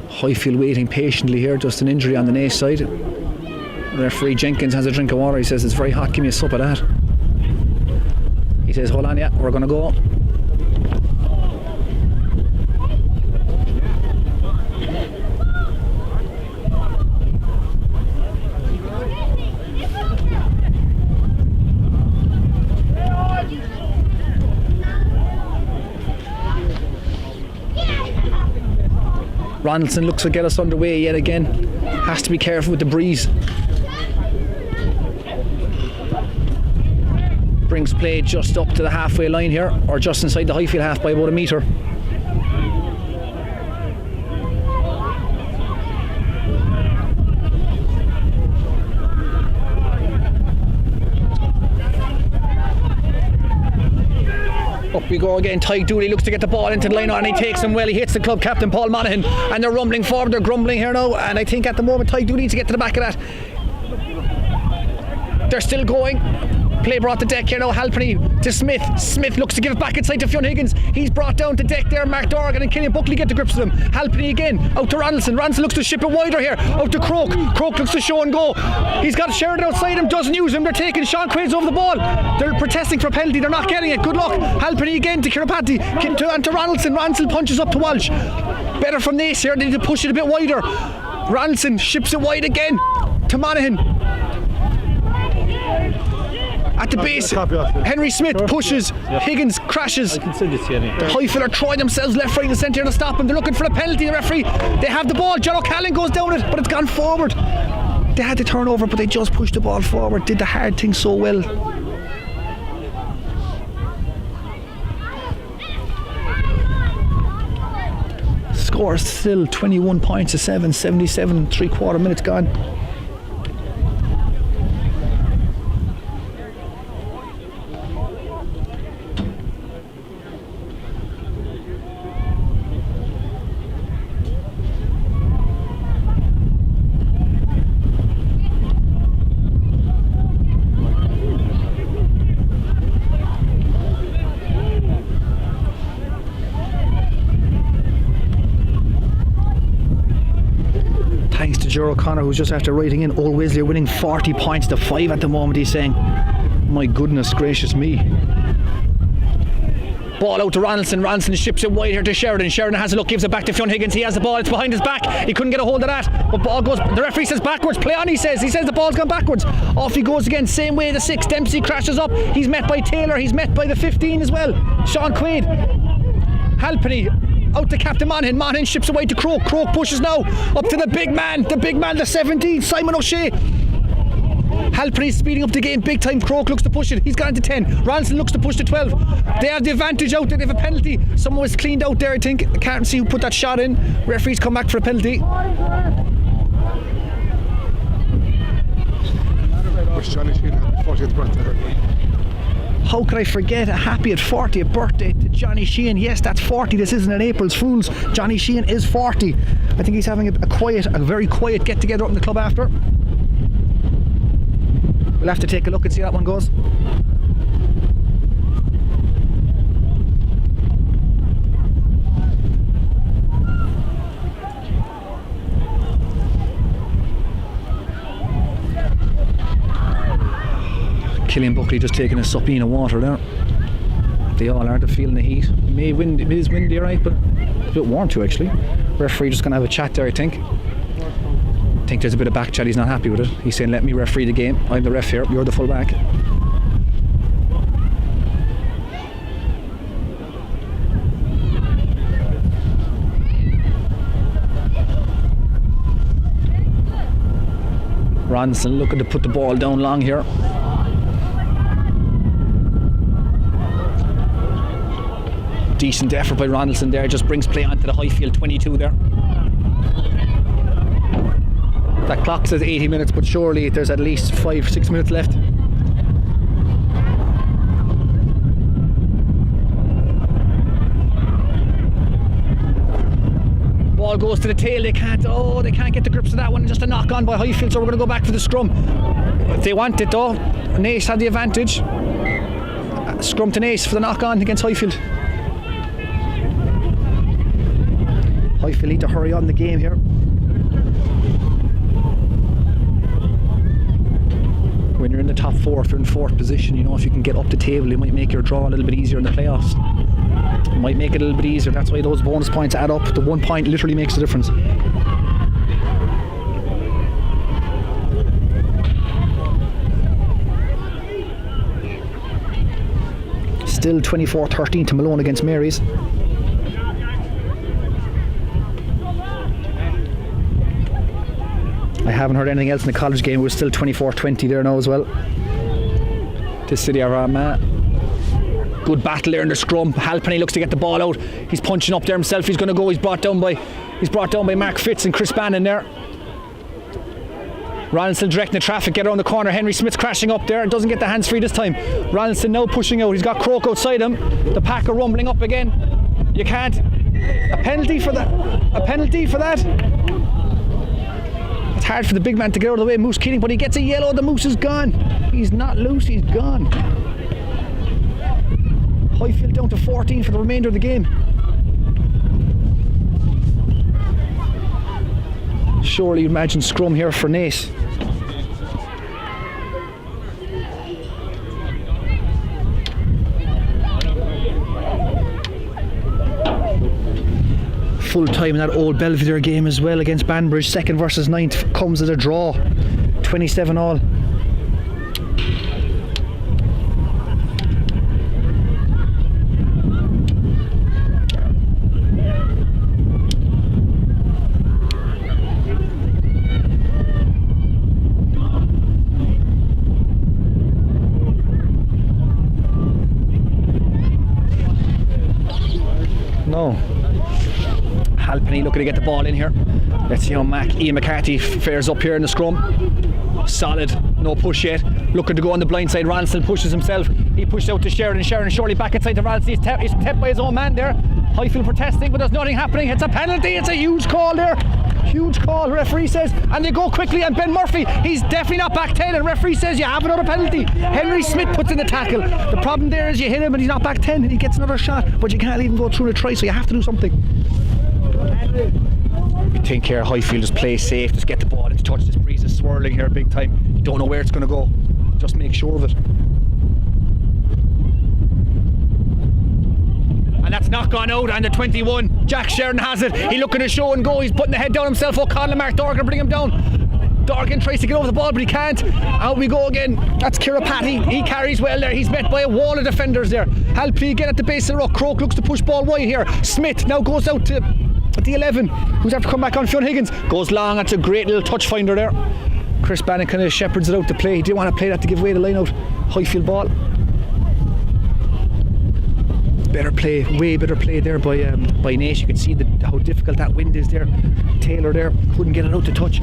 Highfield waiting patiently here, just an injury on the Naas side. Referee Jenkins has a drink of water. He says it's very hot, give me a sup of that. He says hold on, yeah, we're going to go. Ronaldson looks to get us underway yet again. Has to be careful with the breeze. Brings play just up to the halfway line here, or just inside the Highfield half by about a metre. Up we go again. Tyke Dooley looks to get the ball into the line and he takes him well. He hits the club captain Paul Monaghan, and they're rumbling forward, they're grumbling here now, and I think at the moment Tyke Dooley needs to get to the back of that. They're still going. Play brought to deck here now. Halpenny to Smith. Smith looks to give it back inside to Fionn Higgins. He's brought down to deck there. Mark Dorgan and Killian Buckley get the grips with him. Halpenny again out to Ronaldson. Ronaldson looks to ship it wider here. Out to Croak. Croak looks to show and go. He's got Sheridan outside him. Doesn't use him. They're taking Sean Quaid's over the ball. They're protesting for a penalty. They're not getting it. Good luck. Halpenny again to Kiripati and to Ronaldson. Ronaldson punches up to Walsh. Better from Naas here. They need to push it a bit wider. Ronaldson ships it wide again to Monaghan. At the base, Henry Smith pushes, Higgins crashes. The Highfield are throwing themselves left, right and centre to stop him. They're looking for a penalty. The referee, they have the ball. John O'Callaghan goes down it, but it's gone forward. They had to turn over, but they just pushed the ball forward. Did the hard thing so well. Score still 21 points to 7, 77 3/4 minutes gone. Thanks to Ger O'Connor, who's just after writing in, Old Wesley are winning 40 points to 5 at the moment. He's saying, my goodness gracious me. Ball out to Ronaldson. Ronaldson ships it wide here to Sheridan. Sheridan has a look, gives it back to Fionn Higgins. He has the ball, it's behind his back. He couldn't get a hold of that. But ball goes, the referee says backwards. Play on, he says. He says the ball's gone backwards. Off he goes again, same way the 6. Dempsey crashes up. He's met by Taylor. He's met by the 15 as well. Sean Quaid. Halpenny out to Captain Monaghan. Monaghan ships away to Croak. Croak pushes now up to the big man, the 17, Simon O'Shea. Halpenny's speeding up the game big time. Croak looks to push it. He's gone to 10. Ronaldson looks to push to 12. They have the advantage out there. They have a penalty. Someone was cleaned out there, I think. I can't see who put that shot in. Referee's come back for a penalty. How could I forget a happy 40th birthday to Johnny Sheehan? Yes, that's 40. This isn't an April's Fool's. Johnny Sheehan is 40. I think he's having a very quiet get together up in the club after. We'll have to take a look and see how that one goes. Killian Buckley just taking a supping of water there. They all are, they're feeling the heat. It is windy, right, but a bit warm too, actually. Referee just going to have a chat there, I think. I think there's a bit of back chat. He's not happy with it. He's saying, let me referee the game. I'm the ref here. You're the full back. Ronson looking to put the ball down long here. Decent effort by Ronaldson there, just brings play onto the Highfield 22 there. That clock says 80 minutes, but surely there's at least 5-6 minutes left. Ball goes to the tail, they can't get the grips of that one, just a knock on by Highfield, so we're going to go back for the scrum. If they want it though, Naas had the advantage. Scrum to Naas for the knock on against Highfield. Highfield need to hurry on the game here. When you're in the top 4, if you're in 4th position, you know, if you can get up the table, it might make your draw a little bit easier in the playoffs. It might make it a little bit easier. That's why those bonus points add up. The 1 point literally makes the difference. Still 24-13 to Malone against Mary's. I haven't heard anything else in the college game. It was still 24-20 there now as well. This City of Armagh. Good battle there in the scrum. Halpenny looks to get the ball out. He's punching up there himself. He's going to go. He's brought down by Mark Fitz and Chris Bannon there. Ronaldson directing the traffic, get around the corner. Henry Smith's crashing up there and doesn't get the hands free this time. Ronaldson now pushing out. He's got Croke outside him. The pack are rumbling up again. You can't. A penalty for that. A penalty for that. It's hard for the big man to get out of the way, Moose Keating, but he gets a yellow. The Moose is gone. He's not loose, he's gone. Highfield down to 14 for the remainder of the game. Surely you'd imagine scrum here for Naas. Full time in that old Belvedere game as well against Banbridge. 2nd versus 9th comes at a draw. 27 all. No. Halpenny looking to get the ball in here. Let's see how Ian McCarthy fares up here in the scrum. Solid, no push yet. Looking to go on the blind side. Ronaldson pushes himself. He pushes out to Sheridan. Sheridan surely back inside to Ronaldson. He's tapped by his own man there. Highfield protesting, but there's nothing happening. It's a penalty. It's a huge call there. Huge call, referee says, and they go quickly. And Ben Murphy, he's definitely not back 10, and referee says you have another penalty. Henry Smith puts in the tackle. The problem there is you hit him and he's not back 10 and he gets another shot, but you can't even go through the try, so you have to do something. You think here Highfield just play safe, just get the ball into touch. This breeze is swirling here big time. You don't know where it's going to go, just make sure of it. And that's not gone out, and the 21, Jack Sheridan has it. He's looking to show and go. He's putting the head down himself. O'Connell and Mark Dorgan bring him down. Dorgan tries to get over the ball, but he can't. Out we go again. That's Kira Patty. He carries well there. He's met by a wall of defenders there. Halpley again at the base of the ruck. Croke looks to push ball wide here. Smith now goes out to the 11, who's after come back on. Fionn Higgins goes long. That's a great little touch finder there. Chris Bannon kind of shepherds it out to play. He didn't want to play that to give away the line out. Highfield ball. Better play, way better play there by Naas. You can see how difficult that wind is there. Taylor there couldn't get it out to touch.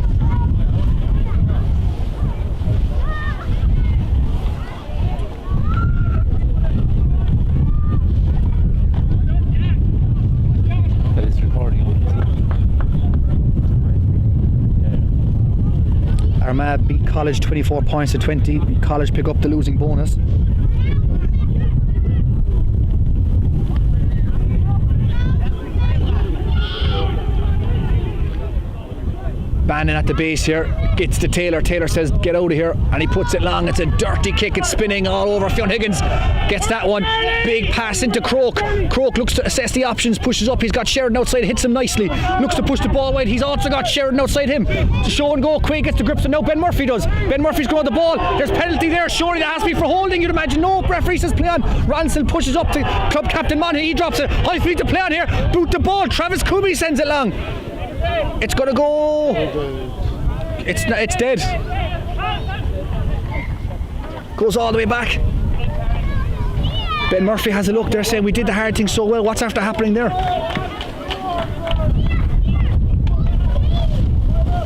That is recording on, isn't it? Armagh beat College 24 points to 20. College pick up the losing bonus. Bannon at the base here, gets to Taylor. Taylor says get out of here, and he puts it long. It's a dirty kick, it's spinning all over. Fionn Higgins gets that one. Big pass into Croak. Croak looks to assess the options, pushes up. He's got Sheridan outside, hits him nicely. Looks to push the ball wide. He's also got Sheridan outside him. To show and go, Quaid gets the grips, and now Ben Murphy does. Ben Murphy's going on the ball. There's penalty there. Surely that has to be for holding, you'd imagine. No, referee says play on. Ransell pushes up to club captain Monaghan. He drops it. Highfield to play on here. Boot the ball. Travis Kubi sends it long. It's gonna go. It's dead. Goes all the way back. Ben Murphy has a look there, saying we did the hard thing so well. What's after happening there?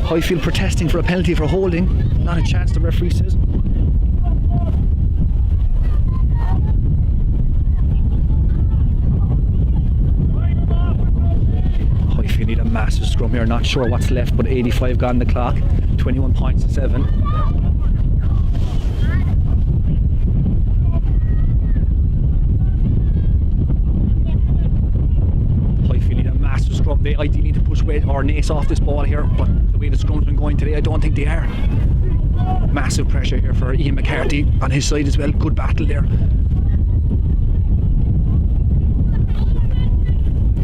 Highfield protesting for a penalty for holding. Not a chance, the referee says. Highfield need a massive scrum here. Not sure what's left, but 85 gone the clock. 21 points to 7. Highfield need a massive scrum. They ideally need to push Wade or Naas off this ball here, but the way the scrum's been going today, I don't think they are. Massive pressure here for Ian McCarthy on his side as well. Good battle there.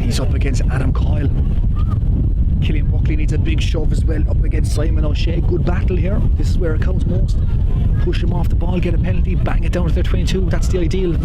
He's up against Adam Coyle. Killian Buckley needs a big shove as well, up against Simon O'Shea. Good battle here. This is where it counts most. Push him off the ball, get a penalty, bang it down to their 22. That's the ideal.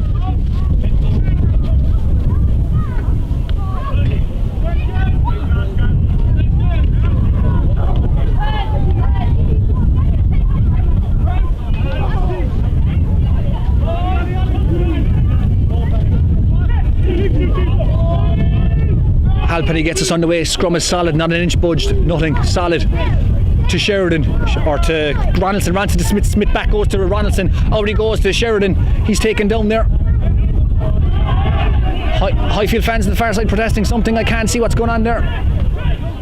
Halpenny gets us underway. Scrum is solid, not an inch budged, nothing, solid. To Sheridan, or to Ronaldson. Ronaldson to Smith. Smith back goes to Ronaldson. Out he goes to Sheridan. He's taken down there. Highfield fans on the far side protesting something. I can't see what's going on there.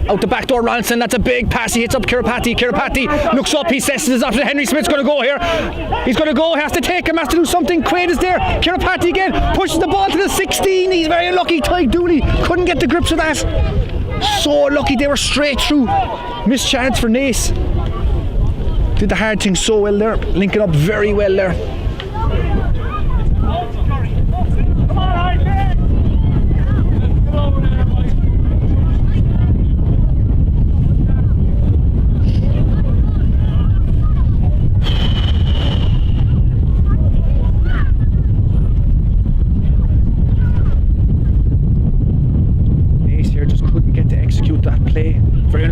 Out the back door, Ronaldson. That's a big pass. He hits up Kiripati. Kiripati looks up. He says this after Henry Smith's going to go here. He's going to go. He has to take him. Has to do something. Quaid is there. Kiripati again pushes the ball to the 16. He's very unlucky. Ty Dooley couldn't get the grips of that. So lucky. They were straight through. Missed chance for Naas. Did the hard thing so well there. Linking up very well there.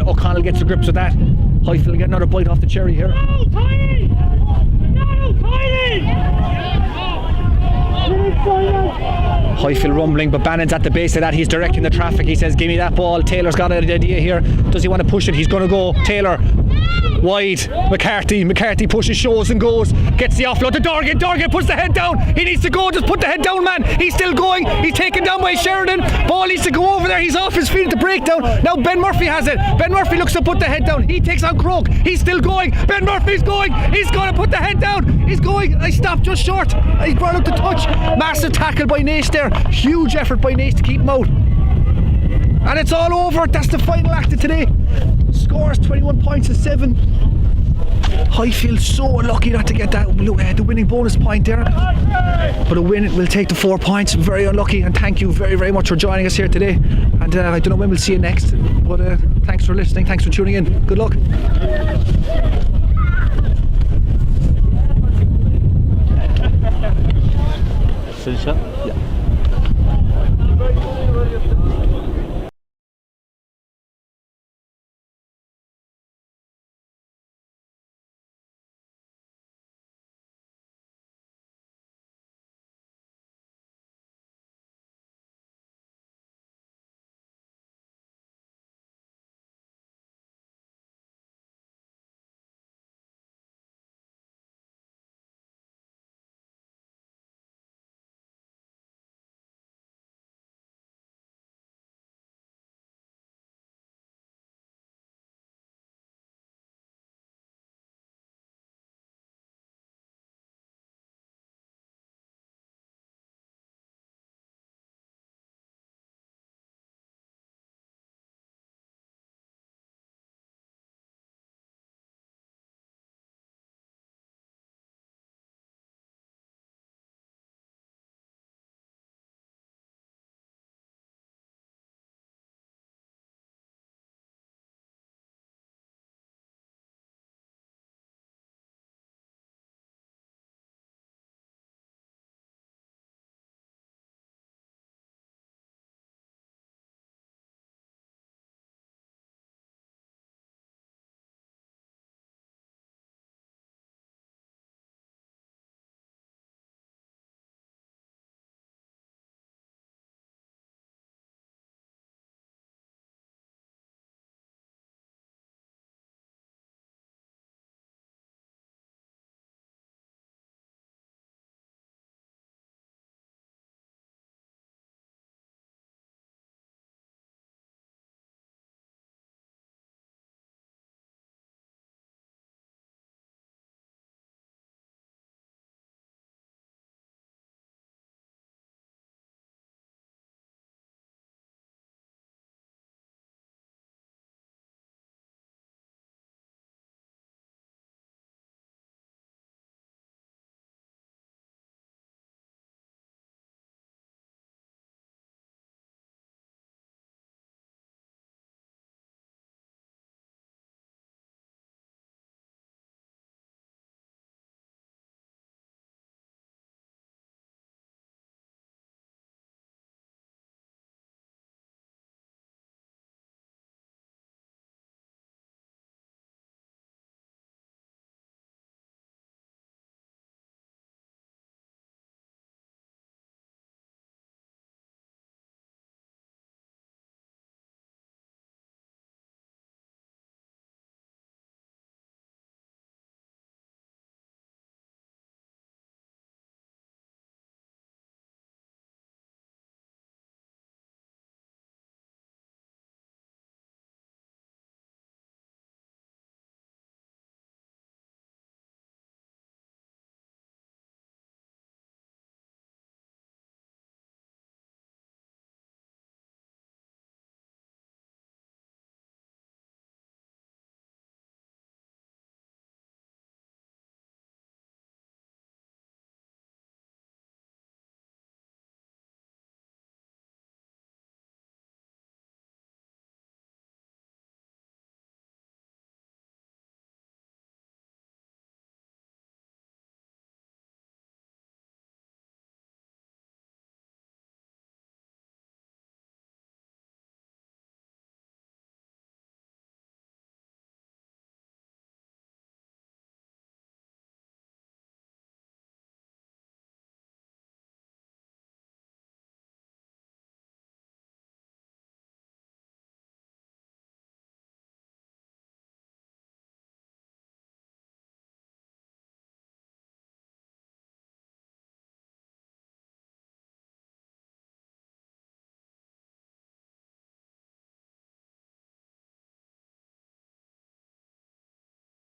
O'Connell gets the grips of that. Highfield get another bite off the cherry here. No, Tiny! No, Tiny! Highfield rumbling, but Bannon's at the base of that. He's directing the traffic. He says, give me that ball. Taylor's got an idea here. Does he want to push it? He's going to go. Taylor wide. McCarthy pushes, shows and goes. Gets the offload to Dorgan. Dorgan puts the head down. He needs to go. Just put the head down, man. He's still going. He's taken down by Sheridan. Ball needs to go over there. He's off his feet to breakdown. Now Ben Murphy has it. Ben Murphy looks to put the head down. He takes on Croak. He's still going. Ben Murphy's going. He's going to put the head down. He's going. I stopped just short. He's brought out the touch. Massive tackle by Naas there. Huge effort by Naas to keep him out. And it's all over. That's the final act of today. Scores 21 points to 7. Highfield so unlucky not to get that the winning bonus point there, but a win will take the 4 points. Very unlucky, and thank you very, very much for joining us here today. And I don't know when we'll see you next, but thanks for listening, thanks for tuning in. Good luck. Finish up? Yeah.